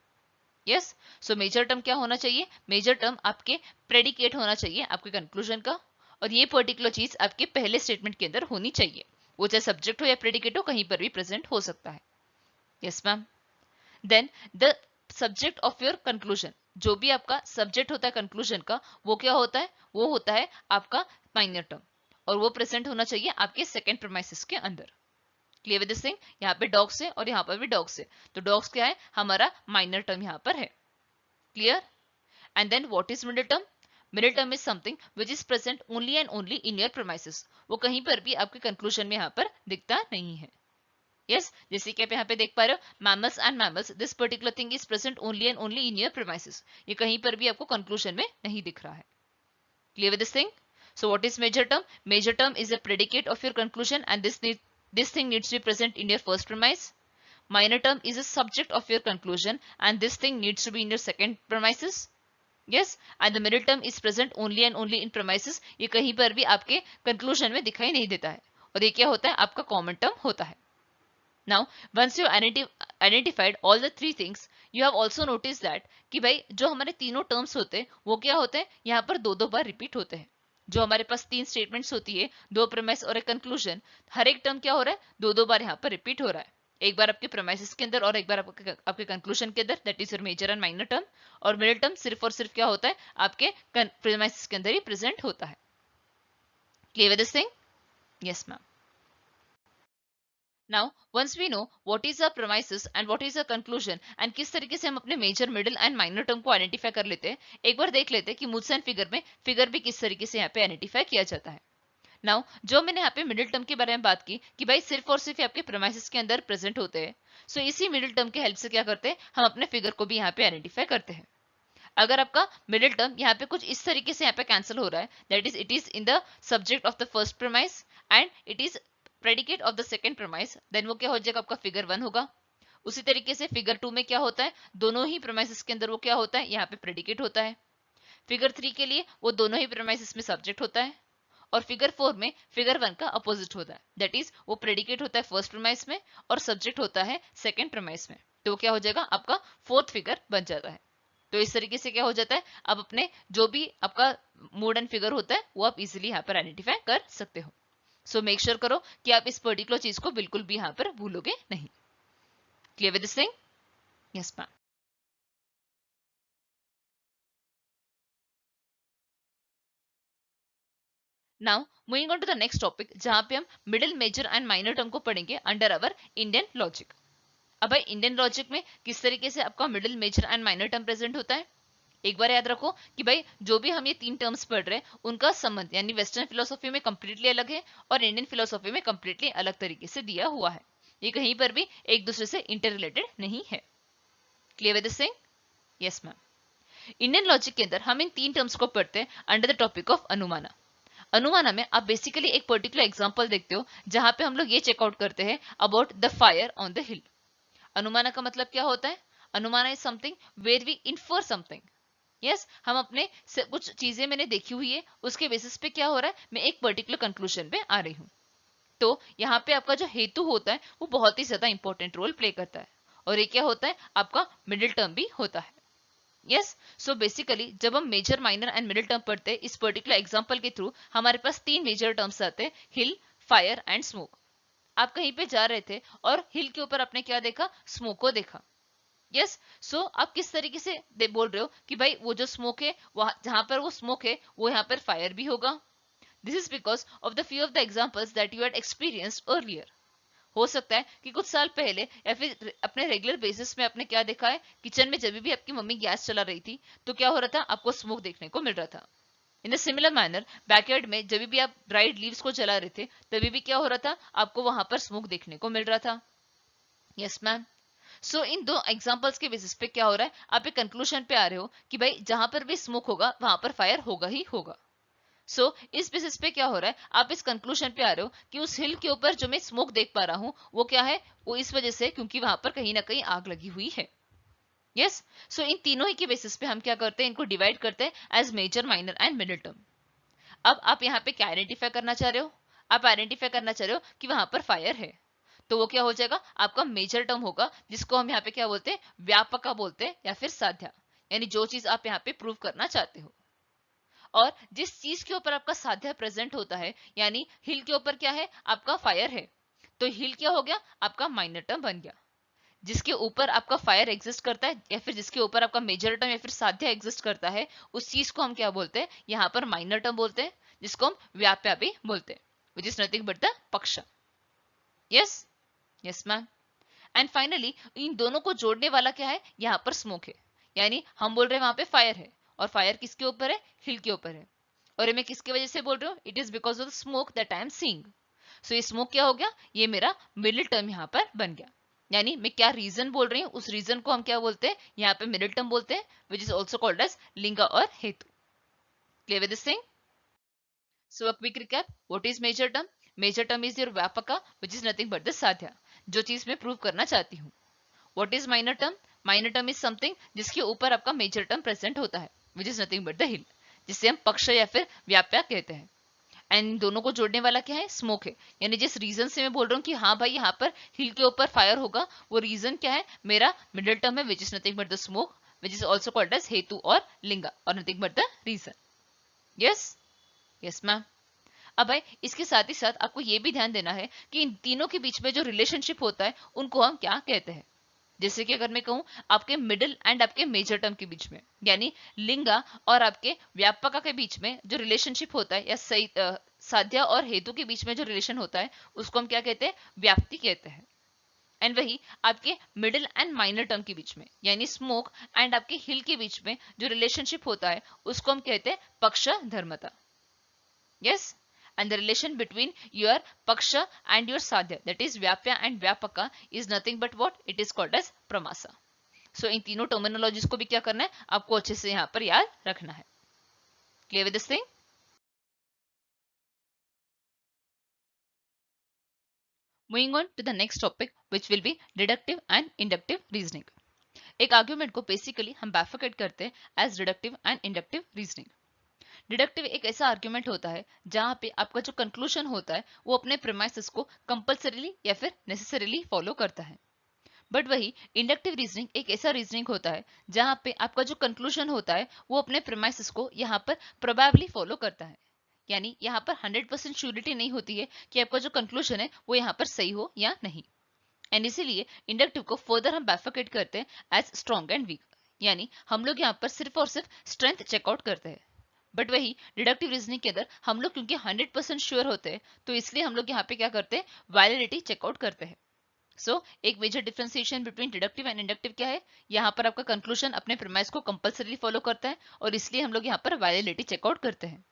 यस सो मेजर टर्म क्या होना चाहिए, मेजर टर्म आपके प्रेडिकेट होना चाहिए आपके कंक्लूजन का, और ये पर्टिकुलर चीज आपके पहले स्टेटमेंट के अंदर होनी चाहिए, वो चाहे सब्जेक्ट हो या प्रेडिकेट हो, कहीं पर भी प्रेजेंट हो सकता है। Yes ma'am. Then the subject of your conclusion, जो भी आपका सब्जेक्ट होता है कंक्लूजन का, वो क्या होता है, वो होता है आपका माइनर टर्म, और वो प्रेजेंट होना चाहिए आपके सेकेंड प्रीमाइसिस के अंदर। Clear with this thing? यहाँ पे डॉग्स है और यहाँ पर भी डॉग्स है, तो डॉग्स क्या है, हमारा माइनर टर्म यहाँ पर है। Clear? And then what is middle term? Middle term is something which is present only and only in your premises. वो कहीं पर भी आपके कंक्लूजन में यहाँ पर दिखता नहीं है। यस, जैसे कि आप यहाँ पे देख पा रहे हो, mammals and mammals, this particular thing is present only and only in your premises. ये कहीं पर भी आपको कंक्लूजन में नहीं दिख रहा है। Clear with this thing? So what is major term? Major term is a predicate of your conclusion, and this thing needs to be present in your first premise. Minor term is a subject of your conclusion, and this thing needs to be in your second premises. Yes, and the middle term is present only and only in premises. ये कहीं पर भी आपके conclusion में दिखाई नहीं देता है, और ये क्या होता है, आपका common term होता है। Now, once you identified all the three things, you have also noticed that कि भाई जो हमारे तीनों terms होते हैं वो क्या होते हैं, यहाँ पर दो दो बार repeat होते हैं। जो हमारे पास तीन स्टेटमेंट्स होती है, दो प्रेमाइस और एक कंक्लूजन, हर एक टर्म क्या हो रहा है, दो दो बार यहाँ पर रिपीट हो रहा है। एक बार आपके प्रेमाइसिस के अंदर और एक बार आपके कंक्लूजन के अंदर, that is your major and minor term. और मिडिल टर्म सिर्फ और सिर्फ क्या होता है, आपके प्रेमाइसिस के अंदर ही प्रेजेंट होता है। Clear with this thing? Yes ma'am. Now, once we know what is a premises and what is a conclusion and किस तरीके से हम अपने major, middle and minor term को आइडेंटिफाई कर लेते हैं, एक बार देख लेते हैं कि मूड्स एंड फिगर में फिगर भी किस तरीके से यहाँ पे आइडेंटिफाई किया जाता है। नाउ, जो मैंने यहाँ पे मिडिल टर्म के बारे में बात की कि भाई सिर्फ और सिर्फ आपके प्रेमाइसिस के अंदर प्रेजेंट होते हैं, सो इसी मिडिल टर्म के हेल्प से क्या करते हैं, हम अपने फिगर को भी यहाँ पे आइडेंटिफाई करते हैं। अगर आपका मिडिल टर्म यहाँ पे कुछ इस तरीके से यहाँ पे कैंसिल हो रहा है, that is it is in the subject of the first premise and it is predicate of the second premise, then वो क्या हो जाएगा, आपका फिगर 1 होगा। उसी तरीके से फिगर 2 में क्या होता है, दोनों ही प्रेमाइसिस के अंदर वो क्या होता है, यहाँ पे प्रेडिकेट होता है। फिगर 3 के लिए वो दोनों ही प्रेमाइसिस में सब्जेक्ट होता है, और फिगर 4 में फिगर 1 का अपोजिट होता है, दैट इज वो प्रेडिकेट होता है फर्स्ट प्रेमाइस में और सब्जेक्ट होता है सेकंड प्रेमाइस में। तो वो क्या हो जाएगा, आपका फोर्थ फिगर बन जाता है। तो इस तरीके से क्या हो जाता है, आप अपने जो भी आपका मूड एंड फिगर होता है वो आप इजीली यहाँ पर आइडेंटिफाई कर सकते हो। सो मेक श्योर करो कि आप इस पर्टिकुलर चीज को बिल्कुल भी यहाँ पर भूलोगे नहीं। Clear with this thing? Yes ma'am. Now moving on to the next topic, जहां पे हम middle, major and minor term को पढ़ेंगे अंडर अवर इंडियन लॉजिक। अब भाई इंडियन लॉजिक में किस तरीके से आपका middle, major and minor term present होता है, एक बार याद रखो कि भाई जो भी हम ये तीन टर्म्स पढ़ रहे हैं उनका संबंध यानी वेस्टर्न फिलोसॉफी में कंप्लीटली अलग है और इंडियन फिलोसॉफी में कंप्लीटली अलग तरीके से दिया हुआ है। ये कहीं पर भी एक दूसरे से इंटर रिलेटेड नहीं है। Clear with this thing? Yes ma'am. Indian logic के अंदर हम इन तीन टर्म्स को पढ़ते हैं अंडर द टॉपिक ऑफ अनुमाना। अनुमाना में आप बेसिकली एक पर्टिकुलर एग्जांपल देखते हो जहां पे हम लोग ये चेकआउट करते हैं about the fire on the hill. अनुमाना का मतलब क्या होता है, anumana is something where we infer something. Yes, हम अपने से कुछ चीजें मैंने देखी हुई है, उसके बेसिस पे क्या हो रहा है, मैं एक पर्टिकुलर कंक्लूजन पे आ रही हूँ। तो यहाँ पे आपका जो हेतु होता है वो बहुत ही ज्यादा इंपॉर्टेंट रोल प्ले करता है, और ये क्या होता है, आपका मिडिल टर्म भी होता है। यस, सो बेसिकली जब हम major, minor and middle term पढ़ते हैं, इस पर्टिकुलर एग्जांपल के थ्रू हमारे पास तीन मेजर टर्म्स आते हैं, हिल, फायर एंड स्मोक। आप कहीं पे जा रहे थे और हिल के ऊपर आपने क्या देखा, स्मोक को देखा। यस, सो आप किस तरीके से बोल रहे हो कि भाई वो जो स्मोक है, वहां जहां पर वो स्मोक है वो यहाँ पर फायर भी होगा। This is because of the few of the examples that you had experienced earlier. हो सकता है कि कुछ साल पहले या फिर अपने रेगुलर बेसिस में आपने क्या देखा है, किचन में जब भी आपकी मम्मी गैस चला रही थी तो क्या हो रहा था, आपको स्मोक देखने को मिल रहा था। इन अ सिमिलर मैनर बैकयार्ड में जब भी आप ड्राइड लीव्स को जला रहे थे तभी भी क्या हो रहा था, आपको वहां पर स्मोक देखने को मिल रहा था। Yes ma'am. सो इन दो एग्जांपल्स के बेसिस पे क्या हो रहा है, आप एक कंक्लूजन पे आ रहे हो कि भाई जहां पर भी स्मोक होगा वहां पर फायर होगा ही होगा। सो इस बेसिस पे क्या हो रहा है, आप इस कंक्लूजन पे आ रहे हो कि उस हिल के ऊपर जो मैं स्मोक देख पा रहा हूं वो क्या है, वो इस वजह से क्योंकि वहां पर कहीं ना कहीं आग लगी हुई है। यस, सो इन तीनों ही के बेसिस पे हम क्या करते हैं, इनको डिवाइड करते हैं as major, minor and middle term. अब आप यहाँ पे क्या आइडेंटिफाई करना चाह रहे हो, आप आइडेंटिफाई करना चाह रहे हो कि वहां पर फायर है, तो वो क्या हो जाएगा, आपका मेजर टर्म होगा, जिसको हम यहाँ पे क्या बोलते हैं, व्यापका बोलते हैं या फिर साध्या, यानी जो चीज आप यहाँ पे प्रूव करना चाहते हो। और जिस चीज के ऊपर आपका साध्या प्रेजेंट होता है, यानी हिल के ऊपर क्या है, आपका फायर है, तो हिल क्या हो गया, आपका माइनर टर्म बन गया। जिसके ऊपर आपका फायर एग्जिस्ट करता है या फिर जिसके ऊपर आपका मेजर टर्म या फिर साध्य एग्जिस्ट करता है, उस चीज को हम क्या बोलते हैं, यहाँ पर माइनर टर्म बोलते हैं, जिसको हम व्याप्या भी बोलते हैं, which is nothing but the paksha. Yes, yes ma'am. And finally इन दोनों को जोड़ने वाला क्या है, यहाँ पर स्मोक है। यानी हम बोल रहे हैं वहां पे फायर है, और फायर किसके ऊपर है, हिल के ऊपर है। और ये मैं किसकी वजह से बोल रही हूँ, it is because of the smoke that I am seeing. So ये स्मोक क्या हो गया, ये मेरा मिडिल टर्म यहाँ पर बन गया। यानी मैं क्या रीजन बोल रही हूँ, उस रीजन को हम क्या बोलते हैं, यहाँ पे मिडिल टर्म बोलते हैं, which is also called as linga और hetu. Clear with this thing? So a quick recap, what is major term? Major term is your व्यापका, which is nothing but the साध्या, जो चीज मैं प्रूव करना चाहती हूँ। What is minor term? Minor term is something जिसके ऊपर आपका major term present होता है, which is nothing but the hill, जिसे हम पक्ष या फिर व्याप्या कहते हैं। एंड दोनों को जोड़ने वाला क्या है, स्मोक है। यानी जिस रीजन से मैं बोल रहा हूँ कि हाँ भाई यहाँ पर हिल के ऊपर फायर होगा, वो रीजन क्या है, मेरा मिडिल टर्म है, which is nothing but the smoke, which is also called as hetu और लिंगा, और nothing but the reason. Yes, yes ma'am. अब भाई इसके साथ ही साथ आपको ये भी ध्यान देना है कि इन तीनों के बीच में जो रिलेशनशिप होता है उनको हम क्या कहते हैं। जैसे कि अगर मैं कहूं आपके मिडिल एंड आपके मेजर टर्म के बीच में, यानी लिंगा और आपके व्यापका के बीच में जो रिलेशनशिप होता है, या सही साध्या और हेतु के बीच में जो रिलेशन होता है, उसको हम क्या कहते हैं, व्याप्ति कहते हैं। एंड वही आपके मिडिल एंड माइनर टर्म के बीच में, यानी स्मोक एंड आपके हिल के बीच में जो रिलेशनशिप होता है, उसको हम कहते हैं पक्ष dharmata. Yes, and the relation between your paksha and your sadhya, that is vyapya and vyapaka, is nothing but what it is called as pramasa. So इन तीनों टर्मिनोलॉजीज को भी क्या करना है, आपको अच्छे से यहाँ पर याद रखना है। Clear with this thing? Moving on to the next topic, which will be deductive and inductive reasoning. एक आर्ग्यूमेंट को बेसिकली हम बैफिकेट करते हैं as deductive and inductive reasoning. Deductive एक ऐसा आर्ग्यूमेंट होता है जहां पे आपका जो कंक्लूजन होता है वो अपने प्रेमाइसेस को कंपल्सरीली या फिर नेसेसरीली फॉलो करता है। बट वही इंडक्टिव रीजनिंग एक ऐसा रीजनिंग होता है जहां पे आपका जो कंक्लूजन होता है वो अपने प्रेमाइसेस को यहाँ पर प्रोबेबली फॉलो करता है। यानी यहाँ पर 100% श्योरिटी नहीं होती है कि आपका जो कंक्लूजन है वो यहाँ पर सही हो या नहीं। एंड इसीलिए इंडक्टिव को फर्दर हम बैफिकेट करते हैं एज स्ट्रॉन्ग एंड वीक। यानी हम लोग यहाँ पर सिर्फ और सिर्फ स्ट्रेंथ चेकआउट करते हैं। बट वही डिडक्टिव रीजनिंग के अंदर हम लोग क्योंकि 100% श्योर होते हैं, तो इसलिए हम लोग यहाँ पे क्या करते हैं, वैलिडिटी चेकआउट करते हैं। सो एक major differentiation between deductive and inductive क्या है, यहाँ पर आपका कंक्लूजन अपने प्रीमाइस को कंपल्सरी फॉलो करता है, और इसलिए हम लोग यहाँ पर वैलिडिटी चेकआउट करते हैं।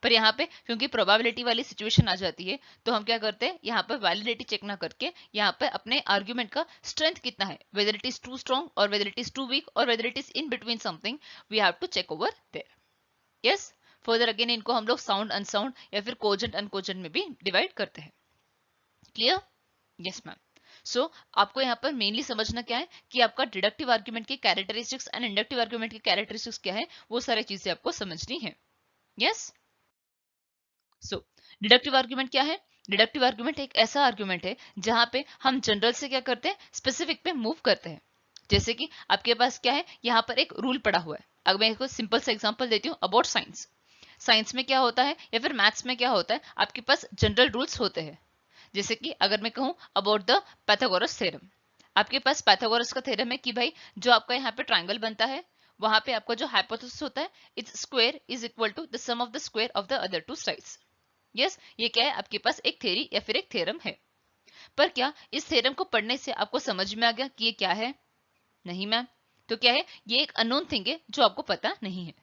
पर यहाँ पे क्योंकि प्रोबेबिलिटी वाली सिचुएशन आ जाती है, तो हम क्या करते हैं, यहाँ पर वैलिडिटी चेक ना करके यहाँ पर अपने आर्ग्यूमेंट का स्ट्रेंथ कितना है, whether it is too strong और whether it is too weak और whether it is in between something, we have to check over there. Yes, further again इनको हम लोग साउंड अनसाउंड या फिर कोजेंट अनकोजेंट में भी डिवाइड करते हैं। क्लियर? Yes ma'am. सो आपको यहाँ पर मेनली समझना क्या है कि आपका डिडक्टिव आर्ग्यूमेंट की कैरेक्टरिस्टिक्स एंड इंडक्टिव आर्ग्यूमेंट की कैरेक्टरिस्टिक्स क्या है, वो सारी चीजें आपको समझनी है। यस, सो डिडक्टिव आर्ग्यूमेंट क्या है? डिडक्टिव आर्ग्यूमेंट एक ऐसा आर्ग्यूमेंट है जहां पे हम जनरल से क्या करते हैं, स्पेसिफिक पे मूव करते हैं। जैसे कि आपके पास क्या है, यहाँ पर एक रूल पड़ा हुआ है। अगर मैं इसको सिंपल सा एग्जांपल देती हूँ अबाउट साइंस। साइंस में क्या होता है या फिर मैथ्स में क्या होता है, आपके पास जनरल रूल्स होते हैं। जैसे कि अगर मैं कहूं अबाउट द पाइथागोरस थ्योरम, आपके पास पाइथागोरस का थ्योरम है कि भाई जो आपका यहाँ पे ट्रायंगल बनता है, वहां पे आपका जो हाइपोथेसिस होता है, it's square is equal to the sum of the square of the other two sides. Yes, ये क्या है, आपके पास एक थ्योरी या फिर एक थ्योरम है। पर क्या इस थ्योरम को पढ़ने से आपको समझ में आ गया कि ये क्या है? नहीं मैम। तो क्या है, ये एक अननोन थिंग है जो आपको पता नहीं है।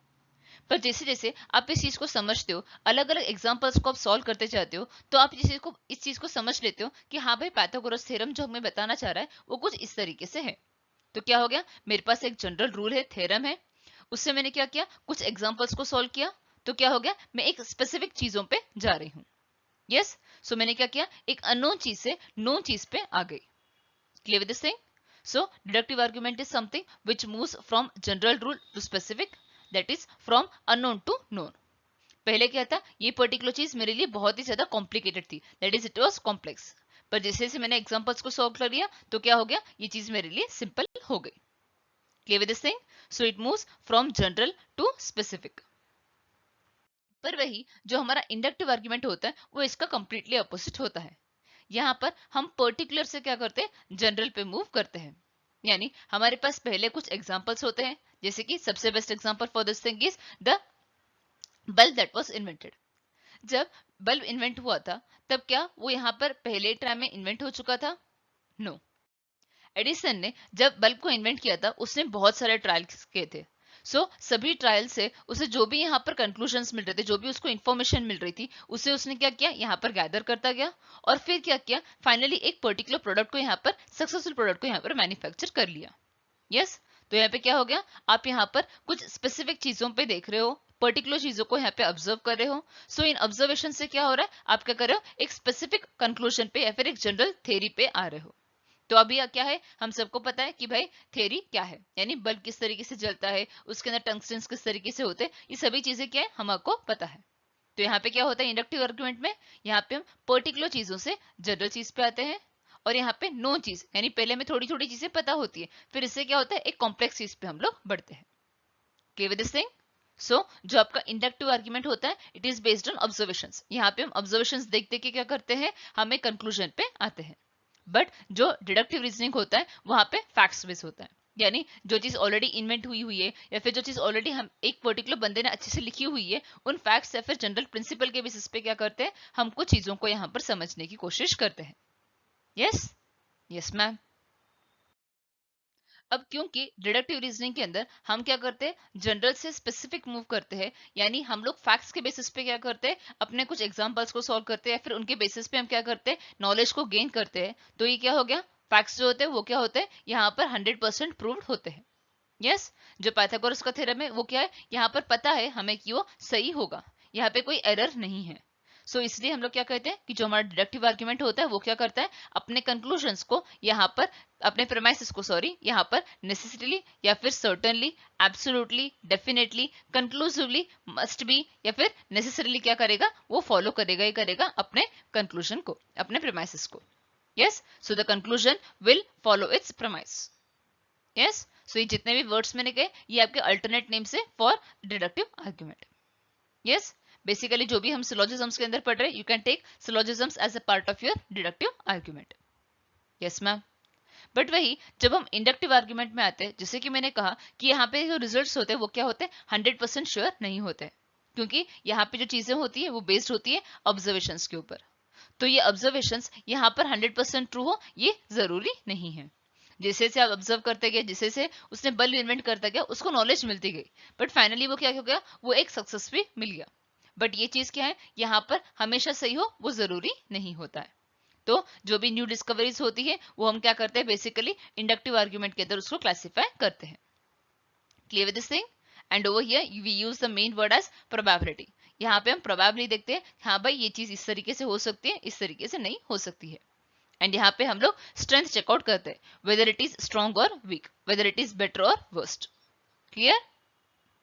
पर जैसे जैसे आप इस चीज को समझते हो, अलग अलग एग्जांपल्स को आप सॉल्व करते जाते हो, तो आप इस चीज को समझ लेते हो कि हाँ भाई पाइथागोरस थ्योरम जो हमें बताना चाह रहा है वो कुछ इस तरीके से है। तो क्या हो गया, मेरे पास एक जनरल रूल है, थ्योरम है, उससे मैंने क्या किया, कुछ एग्जांपल्स को सॉल्व किया, तो क्या हो गया, मैं एक स्पेसिफिक चीजों पे जा रही हूँ। यस, सो मैंने क्या किया, एक अननोन चीज से नोन चीज पे आ गई। Clear with this thing? So deductive argument is something which moves from general rule to specific, that is from unknown to known. पहले क्या था, ये पर्टिकुलर चीज मेरे लिए बहुत ही ज्यादा कॉम्प्लिकेटेड थी, that is it was complex. पर जैसे जैसे मैंने एग्जांपल्स को सॉल्व कर लिया, तो क्या हो गया, ये चीज मेरे लिए सिंपल हो गई। Clear with this thing? So it moves from general to specific. पर वही जो हमारा इंडक्टिव आर्ग्यूमेंट होता है वो इसका कंप्लीटली अपोजिट होता है। यहाँ पर हम पर्टिकुलर से क्या करते हैं, जनरल पे मूव करते हैं। यानी हमारे पास पहले कुछ एग्जांपल्स होते हैं, जैसे कि सबसे best example for this thing is the bulb that was invented. जब बल्ब इन्वेंट हुआ था तब क्या वो यहाँ पर पहले ट्राई में इन्वेंट हो चुका था? नो। एडिसन ने जब बल्ब को इन्वेंट किया था उसने बहुत सारे ट्रायल्स किए थे। सभी ट्रायल से उसे जो भी यहाँ पर कंक्लूजन्स मिल रहे थे, जो भी उसको इन्फॉर्मेशन मिल रही थी, उसे उसने क्या किया, यहाँ पर गैदर करता गया और फिर क्या किया, फाइनली एक पर्टिकुलर प्रोडक्ट को यहाँ पर, सक्सेसफुल प्रोडक्ट को यहाँ पर मैन्युफैक्चर कर लिया। यस, तो यहाँ पे क्या हो गया, आप यहाँ पर कुछ स्पेसिफिक चीजों पे देख रहे हो, पर्टिकुलर चीजों को यहाँ पे ऑब्जर्व कर रहे हो। इन ऑब्जर्वेशन से क्या हो रहा है, आप क्या कर रहे हो, एक स्पेसिफिक कंक्लूजन पे या फिर एक जनरल थ्योरी पे आ रहे हो। तो अभी क्या है, हम सबको पता है कि भाई थ्योरी क्या है, यानी बल्ब किस तरीके से जलता है, उसके अंदर टंगस्टन किस तरीके से होते हैं, ये सभी चीजें क्या है हमको पता है। तो यहाँ पे क्या होता है इंडक्टिव आर्गुमेंट में, यहाँ पे हम पर्टिकुलर चीजों से जनरल चीज पे आते हैं, और यहाँ पे नो चीज, यानी पहले में थोड़ी थोड़ी चीजें पता होती है, फिर इससे क्या होता है एक कॉम्प्लेक्स चीज पे हम लोग बढ़ते हैं। Clear with this thing? जो आपका इंडक्टिव आर्गुमेंट होता है, it is based on observations. यहाँ पे हम ऑब्जर्वेशंस देख देख के क्या करते हैं, हम एक कंक्लूजन पे आते हैं। बट जो डिडक्टिव रीजनिंग होता है वहां पे फैक्ट्स बेस होता है, यानी जो चीज ऑलरेडी इन्वेंट हुई हुई है या फिर जो चीज ऑलरेडी हम एक पर्टिकुलर बंदे ने अच्छे से लिखी हुई है, उन फैक्ट्स या फिर जनरल प्रिंसिपल के बेसिस पे क्या करते हैं, हम कुछ चीजों को यहाँ पर समझने की कोशिश करते हैं। Yes, yes ma'am. अब क्योंकि डिडक्टिव रीजनिंग के अंदर हम क्या करते हैं, जनरल से स्पेसिफिक मूव करते हैं, यानी हम लोग फैक्ट्स के बेसिस पे क्या करते हैं, अपने कुछ एग्जांपल्स को सॉल्व करते हैं, फिर उनके बेसिस पे हम क्या करते हैं, नॉलेज को गेन करते हैं। तो ये क्या हो गया, फैक्ट्स जो होते हैं वो क्या होते हैं, यहाँ पर 100% प्रूव्ड होते हैं। यस, जो पाइथागोरस का थ्योरम है वो क्या है, यहाँ पर पता है हमें कि वो सही होगा, यहाँ पे कोई एरर नहीं है। इसलिए हम लोग क्या कहते हैं कि जो हमारा डिडक्टिव आर्गुमेंट होता है वो क्या करता है, अपने कंक्लूजन्स को यहाँ पर, अपने प्रेमाइसिस को सॉरी, यहाँ पर नेसेसरीली या फिर certainly, absolutely, definitely, conclusively, must be या फिर नेसेसरीली क्या करेगा, वो फॉलो करेगा ही करेगा अपने कंक्लूजन को, अपने प्रेमाइसिस को। Yes, so the conclusion will follow its premise. Yes, ये जितने भी वर्ड्स मैंने कहे ये आपके अल्टरनेट नेम से for deductive argument. Yes, basically जो भी हम सिलोजिज्म्स के अंदर पढ़ रहे हैं, you can take syllogisms as a part of your deductive argument. Yes ma'am. But वही जब हम इंडक्टिव आर्गुमेंट में आते हैं, जैसे कि मैंने कहा कि यहाँ पे जो रिजल्ट्स होते हैं वो क्या होते हैं, 100% श्योर नहीं होते, क्योंकि यहाँ पे जो चीजें होती है वो बेस्ड होती है ऑब्जर्वेशंस के ऊपर। तो ये ऑब्जर्वेशंस यहाँ पर 100% ट्रू हो ये जरूरी नहीं है। जैसे से आप ऑब्जर्व करते गए, जैसे से उसने बल्ब इन्वेंट करता गया, उसको नॉलेज मिलती गई, बट फाइनली वो क्या हो गया, वो एक सक्सेस भी मिल गया। बट ये चीज क्या है, यहाँ पर हमेशा सही हो वो जरूरी नहीं होता है। तो जो भी न्यू डिस्कवरीज होती है वो हम क्या करते हैं, बेसिकली इंडक्टिव आर्गुमेंट के अंदर उसको क्लासिफाई करते हैं। Clear with this thing? And over here we use the main word as probability. यहाँ पे हम प्रोबेबिलिटी देखते हैं, हाँ भाई ये चीज इस तरीके से हो सकती है, इस तरीके से नहीं हो सकती है। एंड यहाँ पे हम लोग स्ट्रेंथ चेकआउट करते हैं, वेदर इट इज स्ट्रॉन्ग और weak, whether it is better और वर्स्ट। क्लियर?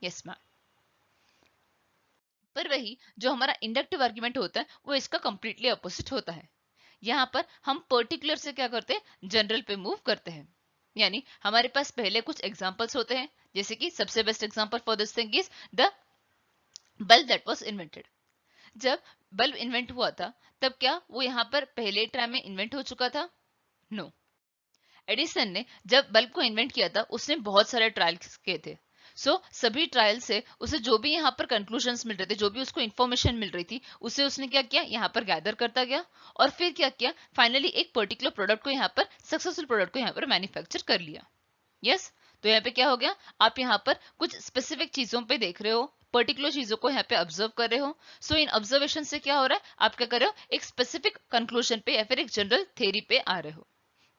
Yes ma'am. पर वही जो हमारा इंडक्टिव आर्गुमेंट होता है वो इसका कंप्लीटली अपोजिट होता है। यहाँ पर हम पर्टिकुलर से क्या करते हैं, जनरल पे मूव करते हैं, यानी हमारे पास पहले कुछ एग्जांपल्स होते हैं, जैसे कि सबसे best example for this thing is the bulb that was invented. जब बल्ब इन्वेंट हुआ था तब क्या वो यहाँ पर पहले ट्राई में इन्वेंट हो चुका था? नो। एडिसन ने जब बल्ब को इन्वेंट किया था उसने बहुत सारे ट्रायल्स किए थे। सभी ट्रायल से उसे जो भी यहाँ पर कंक्लूजन्स मिल रहे थे, जो भी उसको इन्फॉर्मेशन मिल रही थी, उसे उसने क्या किया, यहाँ पर गैदर करता गया और फिर क्या किया, फाइनली एक पर्टिकुलर प्रोडक्ट को यहाँ पर, सक्सेसफुल प्रोडक्ट को यहाँ पर मैन्युफैक्चर कर लिया। यस, तो यहाँ पे क्या हो गया, आप यहाँ पर कुछ स्पेसिफिक चीजों पे देख रहे हो, पर्टिकुलर चीजों को यहाँ पे ऑब्जर्व कर रहे हो। इन ऑब्जर्वेशन से क्या हो रहा है, आप क्या कर रहे हो, एक स्पेसिफिक कंक्लूजन पे या फिर एक जनरल थ्योरी पे आ रहे हो।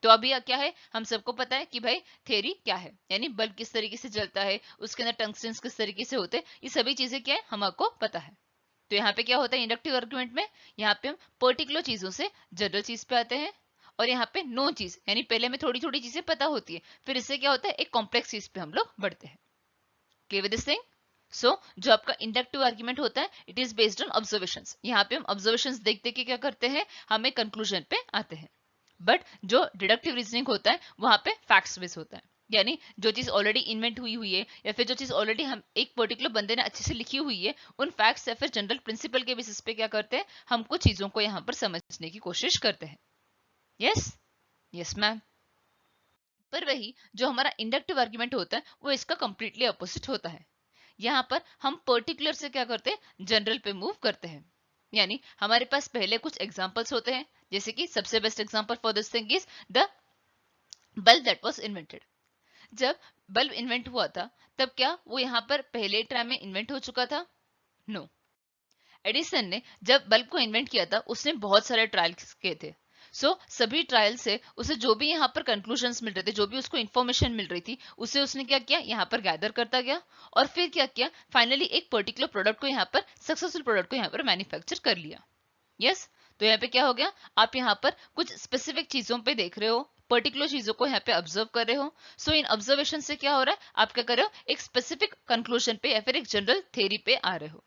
तो अभी क्या है, हम सबको पता है कि भाई थ्योरी क्या है, यानी बल्ब किस तरीके से जलता है, उसके अंदर टंगस्टन किस तरीके से होते हैं, ये सभी चीजें क्या है हमको पता है। तो यहाँ पे क्या होता है इंडक्टिव आर्गुमेंट में, यहाँ पे हम पर्टिकुलर चीजों से जनरल चीज पे आते हैं, और यहाँ पे नो चीज, यानी पहले में थोड़ी थोड़ी चीजें पता होती है, फिर इससे क्या होता है एक कॉम्प्लेक्स चीज पे हम लोग बढ़ते हैं। Clear with this thing? जो आपका इंडक्टिव आर्गुमेंट होता है, it is based on observations. यहाँ पे हम ऑब्जर्वेशंस देखते के क्या करते हैं, हम एक कंक्लूजन पे आते हैं। बट जो डिडक्टिव रीजनिंग होता है वहां पे फैक्ट्स बेस होता है, यानी जो चीज ऑलरेडी इन्वेंट हुई हुई है या फिर जो चीज ऑलरेडी हम एक पर्टिकुलर बंदे ने अच्छे से लिखी हुई है, उन फैक्ट्स या फिर जनरल प्रिंसिपल के बेसिस पे क्या करते हैं, हम कुछ चीजों को यहाँ पर समझने की कोशिश करते हैं। Yes, yes ma'am. पर वही जो हमारा इंडक्टिव आर्ग्यूमेंट होता है वो इसका कंप्लीटली अपोजिट होता है। यहाँ पर हम पर्टिकुलर से क्या करते हैं, जनरल पे मूव करते हैं। यानी हमारे पास पहले कुछ एग्जांपल्स होते हैं, जैसे कि सबसे best example for this thing is the bulb that was invented. जब बल्ब इन्वेंट हुआ था तब क्या वो यहाँ पर पहले ट्राई में इन्वेंट हो चुका था? नो। एडिसन ने जब बल्ब को इन्वेंट किया था उसने बहुत सारे ट्रायल्स किए थे। सभी ट्रायल से उसे जो भी यहाँ पर कंक्लूजन्स मिल रहे थे, जो भी उसको इन्फॉर्मेशन मिल रही थी, उसे उसने क्या किया, यहाँ पर गैदर करता गया और फिर क्या किया, फाइनली एक पर्टिकुलर प्रोडक्ट को यहाँ पर, सक्सेसफुल प्रोडक्ट को यहाँ पर मैन्युफैक्चर कर लिया। यस, तो यहाँ पे क्या हो गया, आप यहाँ पर कुछ स्पेसिफिक चीजों पे देख रहे हो, पर्टिकुलर चीजों को यहाँ पे ऑब्जर्व कर रहे हो। इन ऑब्जर्वेशन से क्या हो रहा है, आप क्या कर रहे हो, एक स्पेसिफिक कंक्लूजन पे या फिर एक जनरल थ्योरी पे आ रहे हो।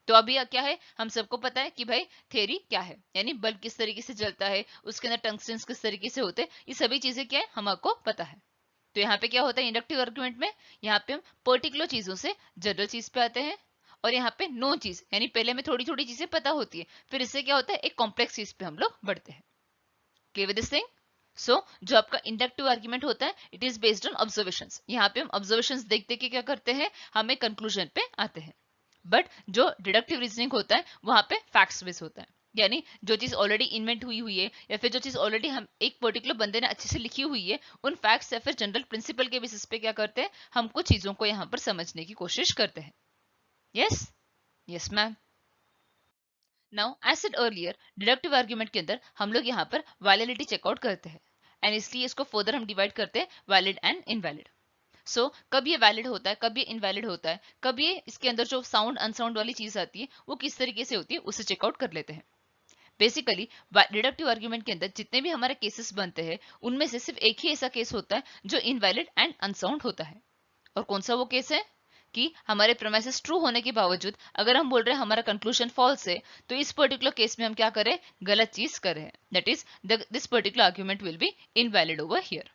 तो अभी क्या है, हम सबको पता है कि भाई थ्योरी क्या है, यानी बल्ब किस तरीके से जलता है, उसके अंदर टंगस्टन किस तरीके से होते हैं, ये सभी चीजें क्या है हमको पता है। तो यहाँ पे क्या होता है इंडक्टिव आर्गुमेंट में, यहाँ पे हम पर्टिकुलर चीजों से जनरल चीज पे आते हैं, और यहाँ पे नो चीज, यानी पहले में थोड़ी थोड़ी चीजें पता होती है, फिर इससे क्या होता है एक कॉम्प्लेक्स चीज पे हम लोग बढ़ते हैं। Clear with this thing? जो आपका इंडक्टिव आर्गुमेंट होता है, it is based on observations. यहाँ पे हम ऑब्जर्वेशंस देख देख के क्या करते हैं, हम एक कंक्लूजन पे आते हैं। बट जो डिडक्टिव रीजनिंग होता है वहां पे फैक्ट्स बेस होता है, यानी जो चीज ऑलरेडी इन्वेंट हुई हुई है या फिर जो चीज ऑलरेडी हम एक पर्टिकुलर बंदे ने अच्छे से लिखी हुई है, उन फैक्ट्स या फिर जनरल प्रिंसिपल के बेसिस पे क्या करते हैं, हम कुछ चीजों को यहाँ पर समझने की कोशिश करते हैं। Yes, yes ma'am. Now as said earlier, deductive argument के अंदर हम लोग यहाँ पर वैलिडिटी चेकआउट करते हैं, एंड इसलिए इसको फर्दर हम डिवाइड करते हैं वैलिड एंड इनवैलिड। कब ये वैलिड होता है, कब ये इनवैलिड होता है, कब ये इसके अंदर जो साउंड अनसाउंड वाली चीज आती है वो किस तरीके से होती है, उसे चेकआउट कर लेते हैं। बेसिकली डिडक्टिव आर्ग्यूमेंट के अंदर जितने भी हमारे केसेस बनते हैं उनमें से सिर्फ एक ही ऐसा केस होता है जो इनवैलिड एंड अनसाउंड होता है। और कौन सा वो केस है कि हमारे प्रेमाइसेस ट्रू होने के बावजूद अगर हम बोल रहे हैं हमारा कंक्लूजन फॉल्स है, तो इस पर्टिकुलर केस में हम क्या करें, गलत चीज करें, that is this particular argument will be invalid over here.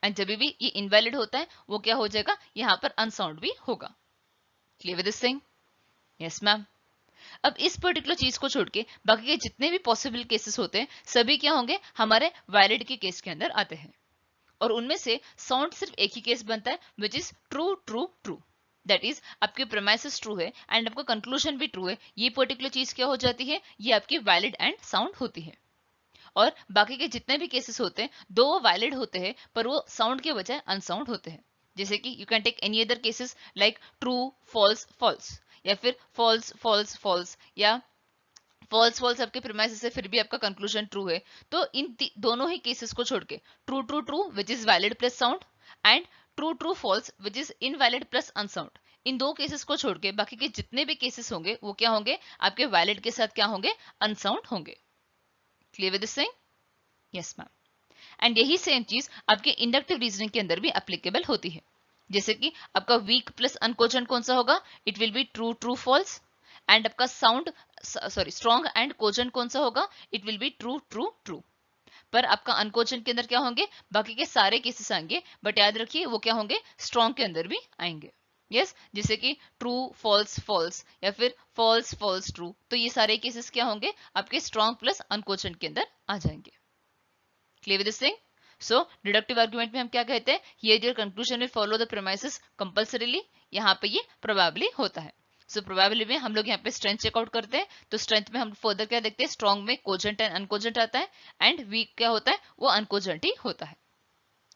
And जब भी ये इनवैलिड होता है वो क्या हो जाएगा, यहाँ पर अनसाउंड भी होगा। Clear with this thing? Yes ma'am. अब इस पर्टिकुलर चीज को छोड़ के बाकी के जितने भी पॉसिबल केसेस होते हैं सभी क्या होंगे, हमारे वैलिड के केस के अंदर आते हैं, और उनमें से साउंड सिर्फ एक ही केस बनता है, which is true true true. That is आपके प्रेमाइसेस ट्रू है एंड आपका कंक्लूजन भी ट्रू है, ये पर्टिकुलर चीज क्या हो जाती है, ये आपकी वैलिड एंड साउंड होती है। और बाकी के जितने भी केसेस होते हैं दो वो वैलिड होते हैं पर वो साउंड के बजाय अनसाउंड होते हैं। जैसे कि you can take any other cases like true false false, या फिर फॉल्स फॉल्स फॉल्स, या फॉल्स फॉल्स आपके प्रीमाइसेस से फिर भी आपका कंक्लूजन ट्रू है। तो इन दोनों ही केसेस को छोड़ के true true true which is valid plus sound, and true true false which is invalid plus unsound, इन दो केसेस को छोड़ के बाकी के जितने भी केसेस होंगे वो क्या होंगे, आपके वैलिड के साथ क्या होंगे, अनसाउंड होंगे। Clear with this thing? Yes ma'am. And यही सेम चीज आपके इंडक्टिव रीजनिंग के अंदर भी एप्लीकेबल होती है। जैसे कि आपका वीक प्लस अनकोजेंट कौन सा होगा, it will be true true false. And आपका साउंड स्ट्रॉन्ग एंड कोजेंट कौन सा होगा, it will be true true true. पर आपका अनकोजेंट के अंदर क्या होंगे, बाकी के सारे केसेस आएंगे, बट याद रखिए वो क्या होंगे, स्ट्रॉन्ग के अंदर भी आएंगे। यस, जैसे कि ट्रू फॉल्स फॉल्स या फिर फॉल्स फॉल्स ट्रू, तो ये सारे केसेस क्या होंगे, आपके स्ट्रॉन्ग प्लस अनकोजेंट के अंदर आ जाएंगे। Clear with this thing? Deductive argument में हम क्या कहते हैं, here your conclusion will follow the premises compulsorily, यहाँ पे ये प्रोबेबली होता है। प्रोबेबली में हम लोग यहाँ पे स्ट्रेंथ चेकआउट करते हैं, तो स्ट्रेंथ में हम फर्दर क्या देखते हैं, स्ट्रॉन्ग में कोजेंट एंड अनकोजेंट आता है, एंड वीक क्या होता है, वो अनकोजेंट ही होता है।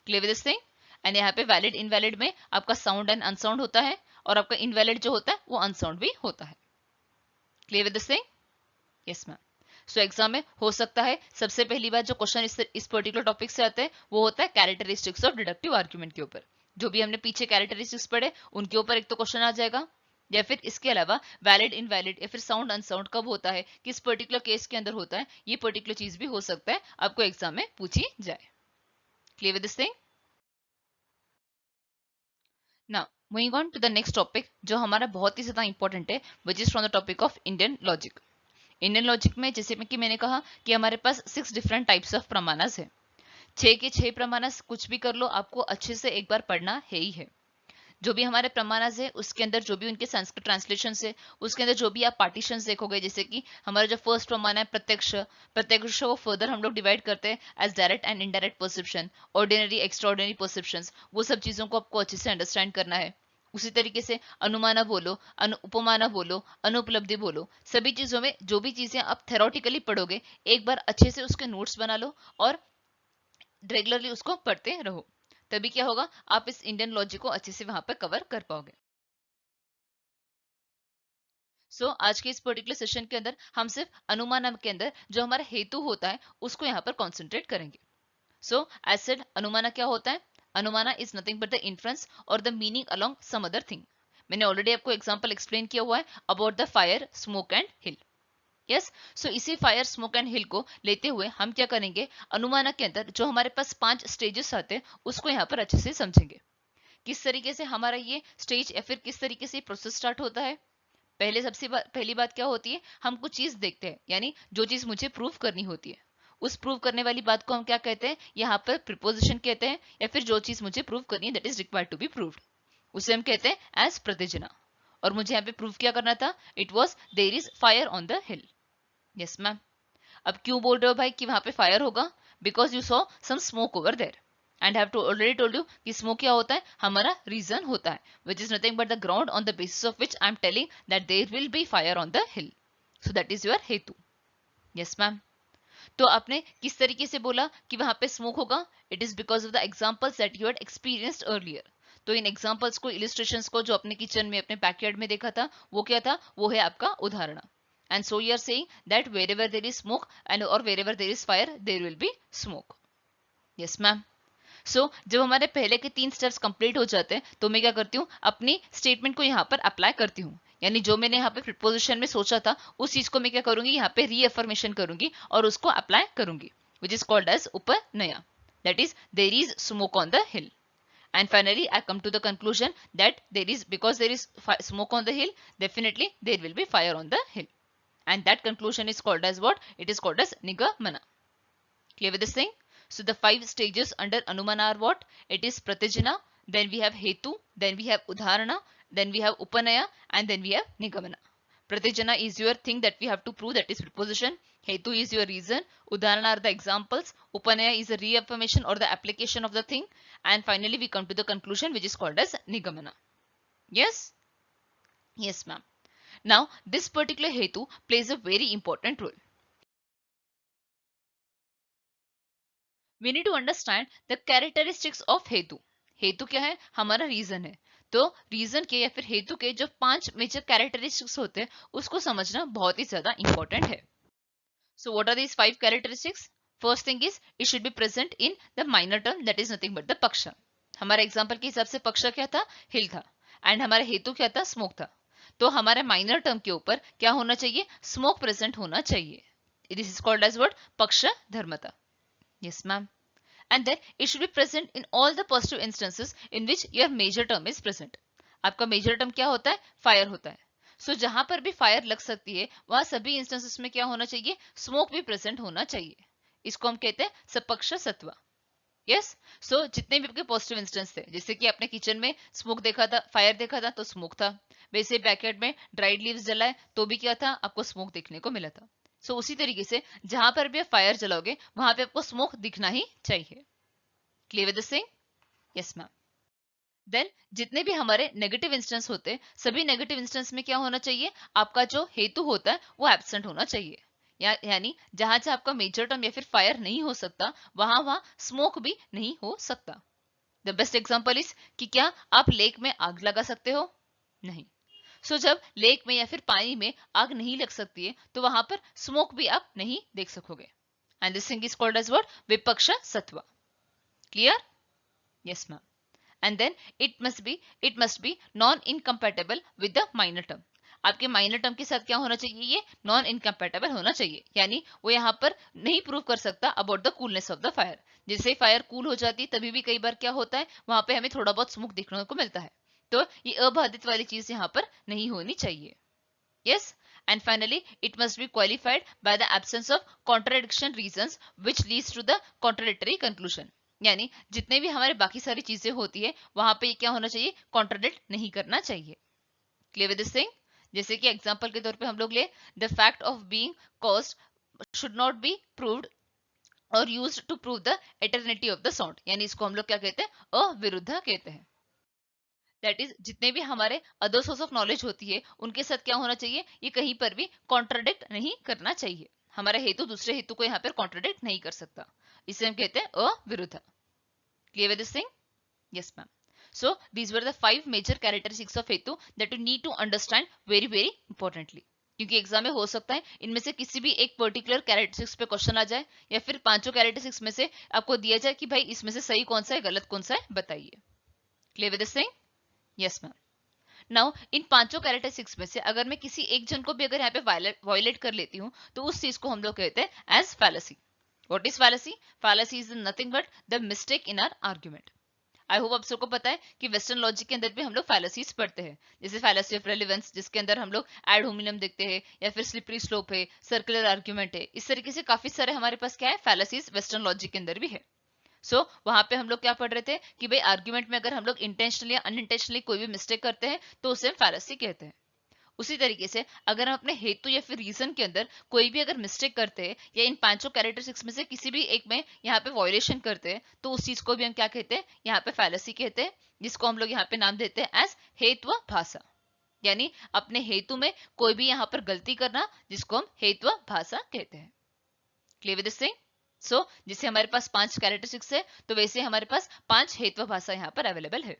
Clear with this thing? And यहाँ पे वैलिड इनवैलिड में आपका साउंड एंड अनसाउंड होता है, और आपका इनवैलिड जो होता है वो अनसाउंड भी होता है। Clear with this thing? Yes ma'am. Exam में हो सकता है सबसे पहली बार जो क्वेश्चन इस पर्टिकुलर टॉपिक से आते हैं वो होता है कैरेक्टरिस्टिक्स ऑफ डिडक्टिव आर्ग्यूमेंट के ऊपर। जो भी हमने पीछे कैरेक्टरिस्टिक्स पढ़े उनके ऊपर एक तो क्वेश्चन आ जाएगा, या फिर इसके अलावा वैलिड इनवैलिड या फिर साउंड अनसाउंड कब होता है, किस पर्टिकुलर केस के अंदर होता है, ये पर्टिकुलर चीज भी हो सकता है आपको एग्जाम में पूछी जाए। Clear with this thing? Now moving on to the next topic जो हमारा बहुत ही ज्यादा इंपॉर्टेंट है, which is from the topic of Indian logic. Indian logic में जैसे कि मैंने कहा कि हमारे पास 6 डिफरेंट टाइप्स ऑफ प्रमाणस है। 6 के 6 प्रमाणस कुछ भी कर लो आपको अच्छे से एक बार पढ़ना है ही है। जो भी हमारे प्रमाणास है उसके अंदर जो भी उनके संस्कृत ट्रांसलेशन है उसके अंदर जो भी आप पार्टीशंस देखोगे, जैसे कि हमारा जो फर्स्ट प्रमाण है प्रत्यक्ष, प्रत्यक्ष को फर्दर हम लोग डिवाइड करते हैं as direct and indirect perception, ordinary extraordinary perceptions, वो सब चीजों को आपको अच्छे से अंडरस्टैंड करना है। उसी तरीके से अनुमाना बोलो, उपमाना बोलो, अनुपलब्धि बोलो, सभी चीजों में जो भी चीजें आप थेरोटिकली पढ़ोगे एक बार अच्छे से उसके नोट्स बना लो और रेगुलरली उसको पढ़ते रहो, तभी क्या होगा, आप इस इंडियन लॉजिक को अच्छे से वहां पर कवर कर पाओगे। आज के इस पर्टिकुलर सेशन के अंदर हम सिर्फ अनुमान के अंदर जो हमारा हेतु होता है उसको यहाँ पर कॉन्सेंट्रेट करेंगे। एज सेड, अनुमाना क्या होता है? Anumana is nothing but the inference और the meaning along some other thing. मैंने ऑलरेडी आपको एग्जांपल एक्सप्लेन किया हुआ है about the fire, smoke and hill. Yes, इसी फायर, स्मोक एंड हिल को लेते हुए हम क्या करेंगे, अनुमाना के अंदर जो हमारे पास 5 स्टेजेस आते हैं उसको यहाँ पर अच्छे से समझेंगे। किस तरीके से हमारा ये स्टेज या फिर किस तरीके से प्रोसेस स्टार्ट होता है। पहली बात क्या होती है, हम कुछ चीज देखते हैं, यानी जो चीज मुझे प्रूव करनी होती है, उस प्रूव करने वाली बात को हम क्या कहते हैं, यहाँ पर प्रिपोजिशन कहते हैं, या फिर जो चीज मुझे प्रूव करनी है that is required to be proved, उसे हम कहते हैं एज प्रतिजना। और मुझे यहाँ पे प्रूव क्या करना था, it was there is fire on the hill. Yes ma'am. अब क्यों बोल रहे हो भाई कि वहां पे फायर होगा, because you saw some smoke over there and have to already told you कि स्मोक क्या होता है, हमारा रीजन होता है, which is nothing but the ground on the basis of which I am telling that there will be fire on the hill, so that is your hetu. Yes ma'am. तो आपने किस तरीके से बोला कि वहां पे स्मोक होगा, it is because of the examples that you had experienced earlier. तो इन एग्जाम्पल्स को, इलिस्ट्रेशंस को जो अपने किचन में, अपने बैकयार्ड में देखा था, वो क्या था, वो है आपका उदाहरण। And so you are saying that wherever there is smoke and और wherever there is fire there will be smoke. Yes ma'am. जब हमारे पहले के 3 स्टेप्स कंप्लीट हो जाते हैं तो मैं क्या करती हूँ, अपनी स्टेटमेंट को यहाँ पर अप्लाई करती हूँ, यानी जो मैंने यहाँ पे प्रिपोजिशन में सोचा था उस चीज को मैं क्या करूंगी, यहाँ पे रीअफर्मेशन करूंगी और उसको अप्लाई करूंगी, which is called as upanaya, that is there is smoke on the hill. And finally, I come to the conclusion that because there is smoke on the hill, definitely there will be fire on the hill. And that conclusion is called as what? It is called as nigamana. Clear with this thing? So the 5 stages under Anumana are what? It is Pratijana, then we have Hetu, then we have Udharana, then we have Upanaya, and then we have Nigamana. Pratijana is your thing that we have to prove, that is preposition. Hetu is your reason. Udharana are the examples. Upanaya is a reaffirmation or the application of the thing. And finally we come to the conclusion, which is called as Nigamana. Yes? Yes, ma'am. Now this particular Hetu plays a very important role. We need to understand the characteristics of हेतु। हेतु क्या है, हमारा reason है। तो reason के या फिर हेतु के जो 5 मेजर कैरेक्टरिस्टिक्स होते हैं उसको समझना बहुत ही ज्यादा इंपॉर्टेंट है। So what are these 5 characteristics? First thing is it should be present in the minor term, that is nothing but the paksha. हमारे एग्जाम्पल के हिसाब से पक्ष क्या था, हिल था, एंड हमारा हेतु क्या था, स्मोक था। तो हमारे माइनर टर्म के ऊपर क्या होना चाहिए, स्मोक प्रेजेंट होना चाहिए। This is called as word paksha dharmata. Yes, ma'am. And then it should be present in all the positive instances in which your major term is present. आपका major term क्या होता है, फायर होता है। जहां पर भी फायर लग सकती है वहां सभी इंस्टेंसेस में क्या होना चाहिए, स्मोक भी प्रेजेंट होना चाहिए। इसको हम कहते हैं सपक्ष सत्व। यस। जितने भी आपके पॉजिटिव इंस्टेंस थे, जैसे कि आपने किचन में स्मोक देखा था, फायर देखा था तो स्मोक था, वैसे बैकयार्ड में ड्राइड लीव्स जलाए तो भी क्या था, आपको स्मोक देखने को मिला था। उसी तरीके से जहां पर भी आप फायर जलाओगे वहां पे आपको स्मोक दिखना ही चाहिए। Clear with this thing? Yes ma'am. Then जितने भी हमारे नेगेटिव इंस्टेंस होते हैं, सभी नेगेटिव इंस्टेंस में क्या होना चाहिए, आपका जो हेतु होता है वो एब्सेंट होना चाहिए। यानी जहां जहां आपका मेजर टर्म या फिर फायर नहीं हो सकता वहां वहां स्मोक भी नहीं हो सकता। द बेस्ट एग्जाम्पल इज कि क्या आप लेक में आग लगा सकते हो, नहीं। जब लेक में या फिर पानी में आग नहीं लग सकती है तो वहां पर स्मोक भी आप नहीं देख सकोगे। And this thing is called as what, vipaksha sattva. Clear? Yes ma'am. And then it must be non incompatible with the minor term. आपके माइनर टर्म के साथ क्या होना चाहिए, ये नॉन इनकम्पैटिबल होना चाहिए, यानी वो यहाँ पर नहीं प्रूव कर सकता about the coolness of the fire. जैसे फायर कूल हो जाती है तभी भी कई बार क्या होता है, वहां पे हमें थोड़ा बहुत स्मोक देखने को मिलता है। तो ये अबाधित वाली चीज यहाँ पर नहीं होनी चाहिए। Yes. And finally it must be qualified by the absence of contradiction reasons which leads to the contradictory conclusion. यानी जितने भी हमारे बाकी सारी चीजें होती है वहां पे क्या होना चाहिए, कॉन्ट्राडिक्ट नहीं करना चाहिए। Clear with this thing? जैसे कि एग्जांपल के तौर पे हम लोग ले, the fact of being caused should not be proved और used to prove the eternity of the sound, यानी इसको हम लोग क्या कहते हैं, अविरुद्ध कहते हैं। दैट इज जितने भी हमारे अदर सोर्स ऑफ नॉलेज होती है उनके साथ क्या होना चाहिए, ये कहीं पर भी कॉन्ट्राडिक्ट नहीं करना चाहिए। हमारा हेतु दूसरे हेतु को यहाँ पर कॉन्ट्राडिक्ट नहीं कर सकता, इसे हम कहते हैं अविरुद्ध। Clear with this thing? Yes ma'am. So these were the 5 major characteristics of हेतु that you need to understand very importantly। क्योंकि एग्जाम में हो सकता है इनमें से किसी भी एक पर्टिकुलर कैरेक्टरिस्टिक्स पे क्वेश्चन आ जाए, या फिर पांचों कैरेक्टरिस्टिक्स में से आपको दिया जाए कि भाई इसमें से सही कौन सा है, गलत कौन सा है, बताइए। Clear with this thing? Yes ma'am. Now in पांचों कैरेक्टरिस्टिक्स में से अगर मैं किसी एक जन को भी अगर यहाँ पे वायलेट कर लेती हूँ तो उस चीज को हम लोग कहते हैं as fallacy. What is fallacy? Fallacy is nothing but the mistake in our argument. I hope आप सबको पता है कि वेस्टर्न लॉजिक के अंदर भी हम लोग फैलेसीज पढ़ते हैं, जैसे फैलेसी ऑफ रेलेवेंस जिसके अंदर हम लोग एड होमिनम देखते हैं, या फिर स्लिपरी स्लोप है, सर्कुलर आर्ग्यूमेंट है। इस तरीके से काफी सारे हमारे पास क्या है, फैलेसीज वेस्टर्न लॉजिक के अंदर भी है। सो वहां पे हम लोग क्या पढ़ रहे थे कि भाई आर्ग्यूमेंट में अगर हम लोग इंटेंशनली या अनइंटेंशनली कोई भी मिस्टेक करते हैं तो उसे हम फैलेसी कहते हैं। उसी तरीके से अगर हम अपने हेतु या फिर रीजन के अंदर कोई भी अगर मिस्टेक करते हैं या इन पांचों कैरेक्टरिस्टिक्स में से किसी भी एक में यहाँ पे वायलेशन करते हैं तो उस चीज को भी हम क्या कहते हैं, यहाँ पे फैलेसी कहते हैं, जिसको हम लोग यहाँ पे नाम देते हैं एज हेतु भाषा। यानी अपने हेतु में कोई भी यहाँ पर गलती करना, जिसको हम हेतु भाषा कहते हैं। Clear with this thing? So जिसे हमारे पास 5 कैरेक्टरिस्टिक्स है तो वैसे हमारे पास 5 हेतु भाषा यहाँ पर अवेलेबल है।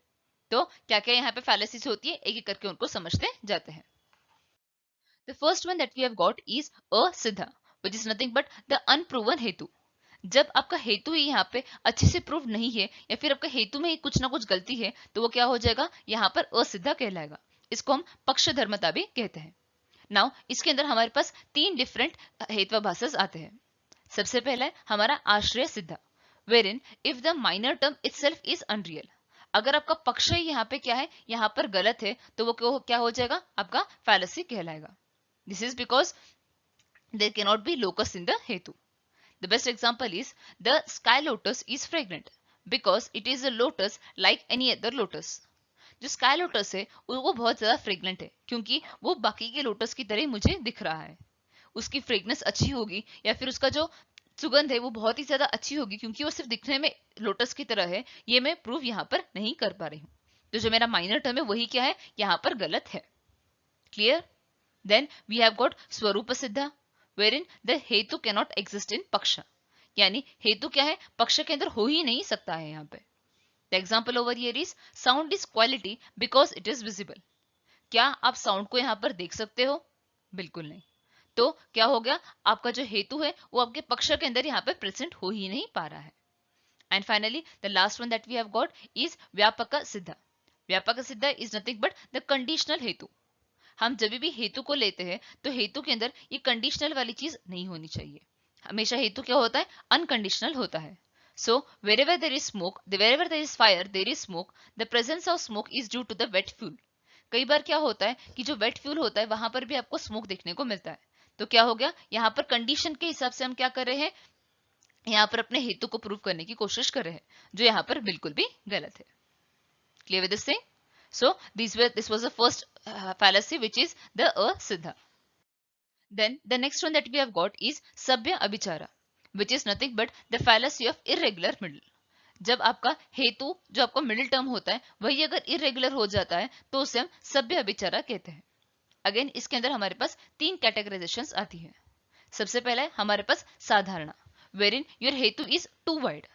तो क्या क्या यहाँ पे फैलेसीज होती है, एक एक करके उनको समझते जाते हैं। The first one that we have got is असिद्ध, which is nothing but the unproven हेतु। जब आपका हेतु ही यहाँ पे अच्छे से प्रूव नहीं है या फिर आपका हेतु में ही कुछ ना कुछ गलती है तो वो क्या हो जाएगा, यहाँ पर असिद्ध कहलाएगा। इसको हम पक्षधर्मता भी कहते हैं। नाउ इसके अंदर हमारे पास 3 डिफरेंट हेत्वाभाषस आते हैं। सबसे पहला है हमारा आश्रय सिद्ध, wherein if the minor term itself is unreal. अगर आपका पक्ष ही यहाँ पे क्या है, यहाँ पर गलत है तो वो क्या हो जाएगा, आपका फैलेसी कहलाएगा। This is because there cannot be locus in the hetu. The best example is the sky lotus is fragrant because it is a lotus like any other lotus. जो स्काई लोटस है वो बहुत ज्यादा fragrant है क्योंकि वो बाकी के लोटस की तरह मुझे दिख रहा है। उसकी फ्रेगनेंस अच्छी होगी या फिर उसका जो सुगंध है वो बहुत ही ज्यादा अच्छी होगी क्योंकि वो सिर्फ दिखने में लोटस की तरह है। ये मैं प्रूव यहाँ पर नहीं कर पा रही हूँ, तो जो मेरा माइनर टर्म है वही क्या है, यहाँ पर गलत है। Clear? Then we have got स्वरूप सिद्ध, wherein the हेतु cannot exist in पक्ष। यानी हेतु क्या है, पक्ष के अंदर हो ही नहीं सकता है यहाँ पे। The example over here is sound is quality because it is visible। क्या आप साउंड को यहाँ पर देख सकते हो? बिल्कुल नहीं। तो क्या हो गया, आपका जो हेतु है वो आपके पक्ष के अंदर यहाँ पे प्रेजेंट हो ही नहीं पा रहा है। And finally the last one that we have got is vyapak siddh. Vyapak siddh is nothing but the conditional hetu. हम जब भी हेतु को लेते हैं तो हेतु के अंदर ये कंडीशनल वाली चीज नहीं होनी चाहिए। हमेशा हेतु क्या होता है, अनकंडीशनल होता है। सो wherever there is smoke, wherever there is fire, there is smoke. The presence of smoke is due to the wet fuel। कई बार क्या होता है कि जो वेट फ्यूल होता है वहां पर भी आपको स्मोक देखने को मिलता है। तो क्या हो गया, यहाँ पर कंडीशन के हिसाब से हम क्या कर रहे हैं, यहाँ पर अपने हेतु को प्रूव करने की कोशिश कर रहे हैं, जो यहाँ पर बिल्कुल भी गलत है। Clear with this thing? So this was the first fallacy, which is the asiddha. Then the next one that we have got is sabya abhichara, which is nothing but the fallacy of irregular middle। जब आपका हेतु जो आपका middle term होता है वही अगर irregular हो जाता है तो उसे हम सभ्य अभिचारा कहते हैं। अगेन इसके अंदर हमारे पास 3 कैटेगराइजेशंस आती है। सबसे पहला है हमारे पास साधारणा, वेरिन योर हेतु इज टू वाइड।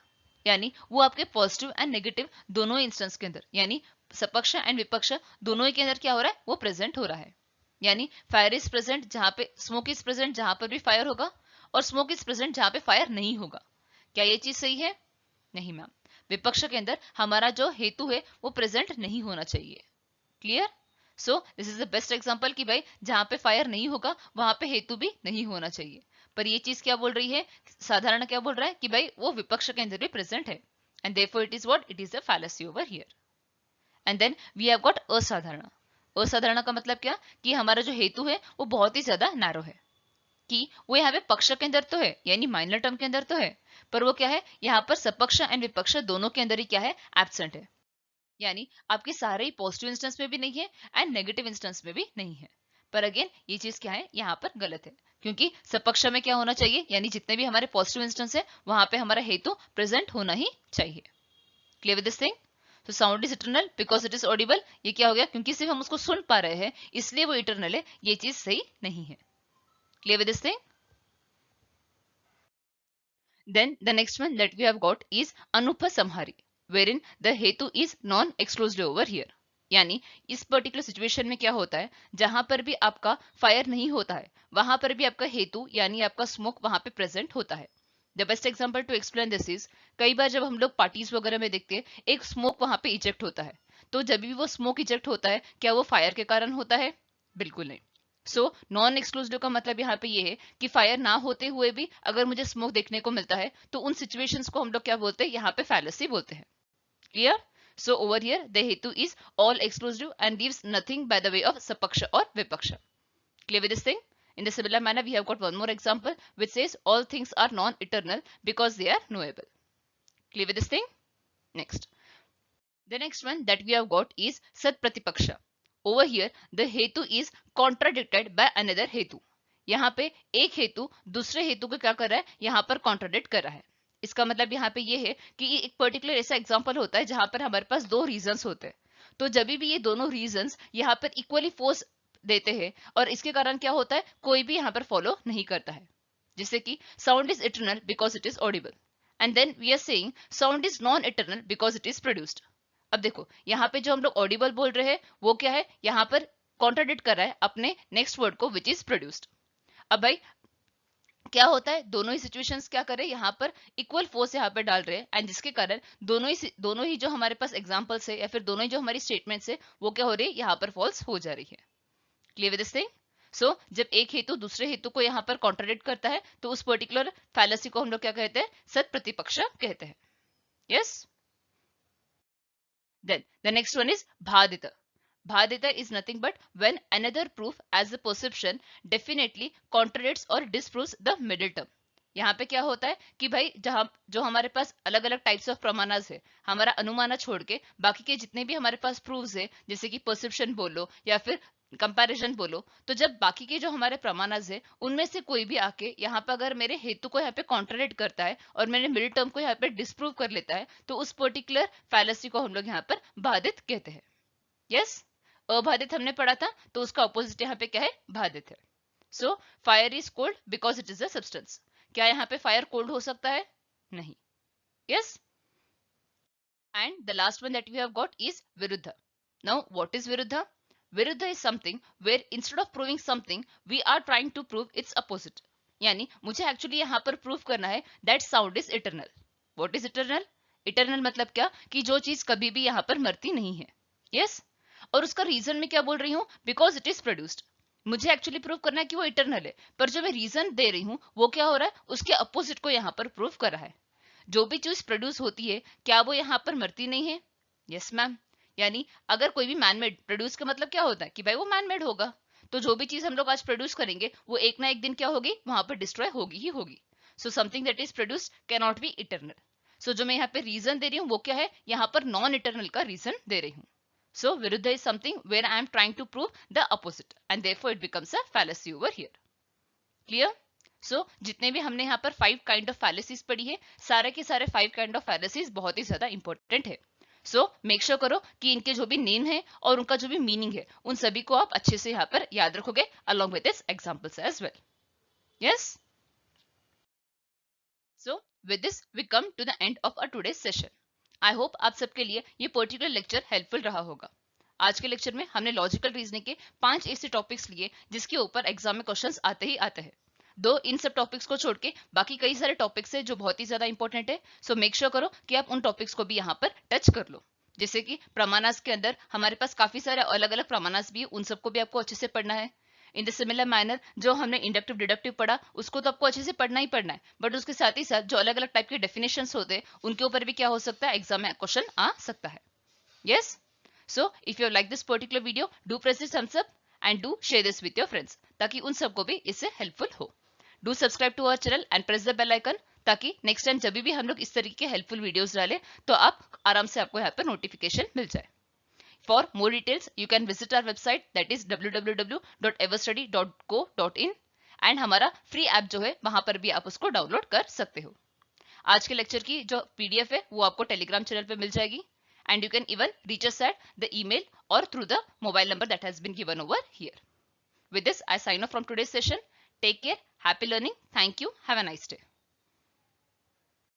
यानी वो आपके पॉजिटिव एंड नेगेटिव दोनों इंस्टेंस के अंदर, यानी सपक्ष एंड विपक्ष दोनों ही के अंदर क्या हो रहा है, वो प्रेजेंट हो रहा है। यानी फायर इज प्रेजेंट जहां पे स्मोक इज प्रेजेंट, जहां पर भी फायर होगा, और स्मोक इज प्रेजेंट जहां पे फायर नहीं होगा। क्या ये चीज सही है? नहीं मैम, विपक्ष के अंदर हमारा जो हेतु है वो प्रेजेंट नहीं होना चाहिए। Clear? So this is the best example कि भाई जहां पे फायर नहीं होगा वहां पे हेतु भी नहीं होना चाहिए। पर ये चीज क्या बोल रही है, साधारण क्या बोल रहा है कि भाई वो विपक्ष के अंदर भी प्रेजेंट है, and therefore it is what, it is a fallacy over here. And then we have got asadharan. असाधारण का मतलब क्या कि हमारा जो हेतु है वो बहुत ही ज्यादा नैरो है। कि वो यहाँ पे पक्ष के अंदर तो है, यानी माइनर टर्म के अंदर तो है, पर वो क्या है, यहाँ पर सपक्ष एंड विपक्ष दोनों के अंदर ही क्या है, एब्सेंट है। यानी आपके सारे ही पॉजिटिव इंस्टेंस में भी नहीं है एंड नेगेटिव इंस्टेंस में भी नहीं है। पर अगेन ये चीज क्या है, यहाँ पर गलत है, क्योंकि सपक्ष में क्या होना चाहिए, यानी जितने भी हमारे पॉजिटिव इंस्टेंस है वहां पे हमारा हेतु प्रेजेंट होना ही चाहिए। Clear with this thing? तो sound is eternal because it is audible, ये क्या हो गया, क्योंकि सिर्फ हम उसको सुन पा रहे हैं इसलिए वो इटर्नल है, ये चीज सही नहीं है। Clear with this thing? Then the next one that we have got is Anupasamhari, wherein the hetu is non-exclusive over here. यानी इस पर्टिकुलर सिचुएशन में क्या होता है, जहां पर भी आपका फायर नहीं होता है वहां पर भी आपका हेतु यानी आपका स्मोक वहां पे प्रेजेंट होता है। The best example to explain this is, कई बार जब हम लोग पार्टीज वगैरह में देखते हैं एक स्मोक वहां पे इजेक्ट होता है, तो जब भी वो स्मोक इजेक्ट होता है क्या वो फायर के कारण होता है? बिल्कुल नहीं। सो नॉन एक्सक्लूसिव का मतलब यहाँ पे ये है कि फायर ना होते हुए भी अगर मुझे स्मोक देखने को मिलता है तो उन सिचुएशंस को हम लोग क्या बोलते हैं, यहाँ पे फैलेसी बोलते हैं। Clear? So over here the hetu is all exclusive and leaves nothing by the way of sapaksha और vipaksha. Clear with this thing? In the similar manner, we have got one more example which says all things are non-eternal because they are knowable. Clear with this thing? Next. The next one that we have got is Sat Pratipaksha. Over here, the hetu is contradicted by another hetu. यहाँ पे एक हेतु दूसरे हेतु को क्या कर रहा है, यहाँ पर कॉन्ट्राडिक्ट कर रहा है। इसका मतलब यहाँ पे ये है कि ये एक पर्टिकुलर ऐसा एग्जांपल होता है जहां पर हमारे पास दो रीजंस होते हैं, तो जब भी ये दोनों रीजंस यहाँ पर इक्वली फोर्स देते हैं और इसके कारण क्या होता है, कोई भी यहाँ पर फॉलो नहीं करता है। जैसे कि sound is eternal because it is audible, and then we are saying sound is non eternal because it is produced. अब देखो यहाँ पे जो हम लोग ऑडिबल बोल रहे हैं वो क्या है, यहाँ पर कॉन्ट्राडिक्ट कर रहा है अपने नेक्स्ट वर्ड को विच इज प्रोड्यूस्ड। अब भाई क्या होता है, दोनों ही सिचुएशंस क्या कर रहे हैं, यहाँ पर इक्वल फोर्स यहाँ पर डाल रहे हैं, एंड जिसके कारण दोनों ही जो हमारे पास एग्जांपल्स है या फिर दोनों ही जो हमारी स्टेटमेंट्स है वो क्या हो रही है, यहाँ पर फॉल्स हो जा रही है। Clear with this thing? So जब एक हेतु दूसरे हेतु को यहाँ पर कॉन्ट्राडिक्ट करता है तो उस पर्टिकुलर फैलेसी को हम लोग क्या कहते हैं, सत प्रतिपक्ष कहते हैं। Yes? Then the next one is Bhadita. Bhadita is nothing but when another proof as a perception definitely contradicts or disproves the middle term. यहाँ पे क्या होता है कि भाई जहाँ जो हमारे पास अलग अलग टाइप्स ऑफ प्रमाणास है, हमारा अनुमाना छोड़ के बाकी के जितने भी हमारे पास प्रूफ्स है, जैसे कि परसेप्शन बोलो या फिर कंपैरिजन बोलो, तो जब बाकी के जो हमारे प्रमाणास है उनमें से कोई भी आके यहाँ पे अगर मेरे हेतु को यहाँ पे कॉन्ट्राडिक्ट करता है और मेरे मिडिल टर्म को यहाँ पे डिस्प्रूव कर लेता है तो उस पर्टिकुलर फैलेसी को हम लोग यहाँ पर बाधित कहते हैं। यस? अबाधित हमने पढ़ा था, तो उसका ऑपोजिट यहाँ पे क्या है, बाधित है। So fire is cold because it is a substance. क्या यहाँ पे फायर कोल्ड हो सकता है? नहीं। Yes? And the last one that we have got is viruddh. Now what is viruddh? Viruddh is something where instead of proving something we are trying to prove its opposite। यानी मुझे actually यहाँ पर प्रूव करना है that sound is eternal. What is eternal? Eternal मतलब क्या, कि जो चीज कभी भी यहाँ पर मरती नहीं है। यस? और उसका रीजन मैं क्या बोल रही हूँ, बिकॉज इट इज प्रोड्यूस्ड। मुझे एक्चुअली प्रूव करना है कि वो इटर्नल है, पर जो मैं रीजन दे रही हूँ वो क्या हो रहा है, उसके अपोजिट को यहाँ पर प्रूव कर रहा है। जो भी चीज प्रोड्यूस होती है क्या वो यहाँ पर मरती नहीं है? Yes ma'am. यानी अगर कोई भी मैनमेड, प्रोड्यूस का मतलब क्या होता है कि भाई वो मैनमेड होगा, तो जो भी चीज हम लोग आज प्रोड्यूस करेंगे वो एक ना एक दिन क्या होगी, वहां पर डिस्ट्रॉय होगी ही होगी। So something that is produced can not be eternal. So जो मैं यहाँ पे रीजन दे रही हूँ वो क्या है, यहाँ पर नॉन इटर्नल का रीजन दे रही हूँ। So viruddha is something where I am trying to prove the opposite and therefore it becomes a fallacy over here. Clear? So जितने भी हमने यहाँ पर 5 काइंड ऑफ फैलेसीज पढ़ी है, सारे के सारे 5 काइंड ऑफ फैलेसीज बहुत ही ज्यादा इंपॉर्टेंट है। सो मेक श्योर करो कि इनके जो भी नेम है और उनका जो भी मीनिंग है उन सभी को आप अच्छे से यहाँ पर याद रखोगे along with its examples as well. Yes? So with this we come to the end of our today's session. I hope आप सबके लिए ये पर्टिकुलर लेक्चर हेल्पफुल रहा होगा। आज के लेक्चर में हमने लॉजिकल रीजनिंग के 5 ऐसे टॉपिक्स लिए जिसके ऊपर एग्जाम में क्वेश्चंस आते ही आते हैं। दो इन सब टॉपिक्स को छोड़ के बाकी कई सारे टॉपिक्स है जो बहुत ही ज्यादा इंपॉर्टेंट है। सो मेक श्योर करो कि आप उन टॉपिक्स को भी यहाँ पर टच कर लो। जैसे कि प्रमाणास के अंदर हमारे पास काफी सारे अलग अलग प्रमाणास भी है, उन सबको भी आपको अच्छे से पढ़ना है। इन द सिमिलर मैनर जो हमने इंडक्टिव डिडक्टिव पढ़ा उसको तो आपको अच्छे से पढ़ना ही पढ़ना है, बट उसके साथ ही साथ जो अलग अलग टाइप के डेफिनेशंस होते हैं उनके ऊपर भी क्या हो सकता है, एग्जाम में क्वेश्चन आ सकता है। Yes? So if you like this particular video, do press this thumbs up and do share this with your friends, ताकि उन सबको भी इससे हेल्पफुल हो। Do subscribe to our channel and press the bell icon, ताकि next time जब भी हम लोग इस तरीके के हेल्पफुल वीडियोस डालें तो आप आराम से आपको यहाँ पर नोटिफिकेशन मिल जाए। For more details, you can visit our website that is www.everstudy.co.in and हमारा फ्री ऐप जो है वहां पर भी आप उसको डाउनलोड कर सकते हो। आज के लेक्चर की जो पीडीएफ है वो आपको टेलीग्राम चैनल पे मिल जाएगी and you can even reach us at the email और through the mobile number that has been given over here. With this, I sign off from today's session. Take care, happy learning, thank you, have a nice day.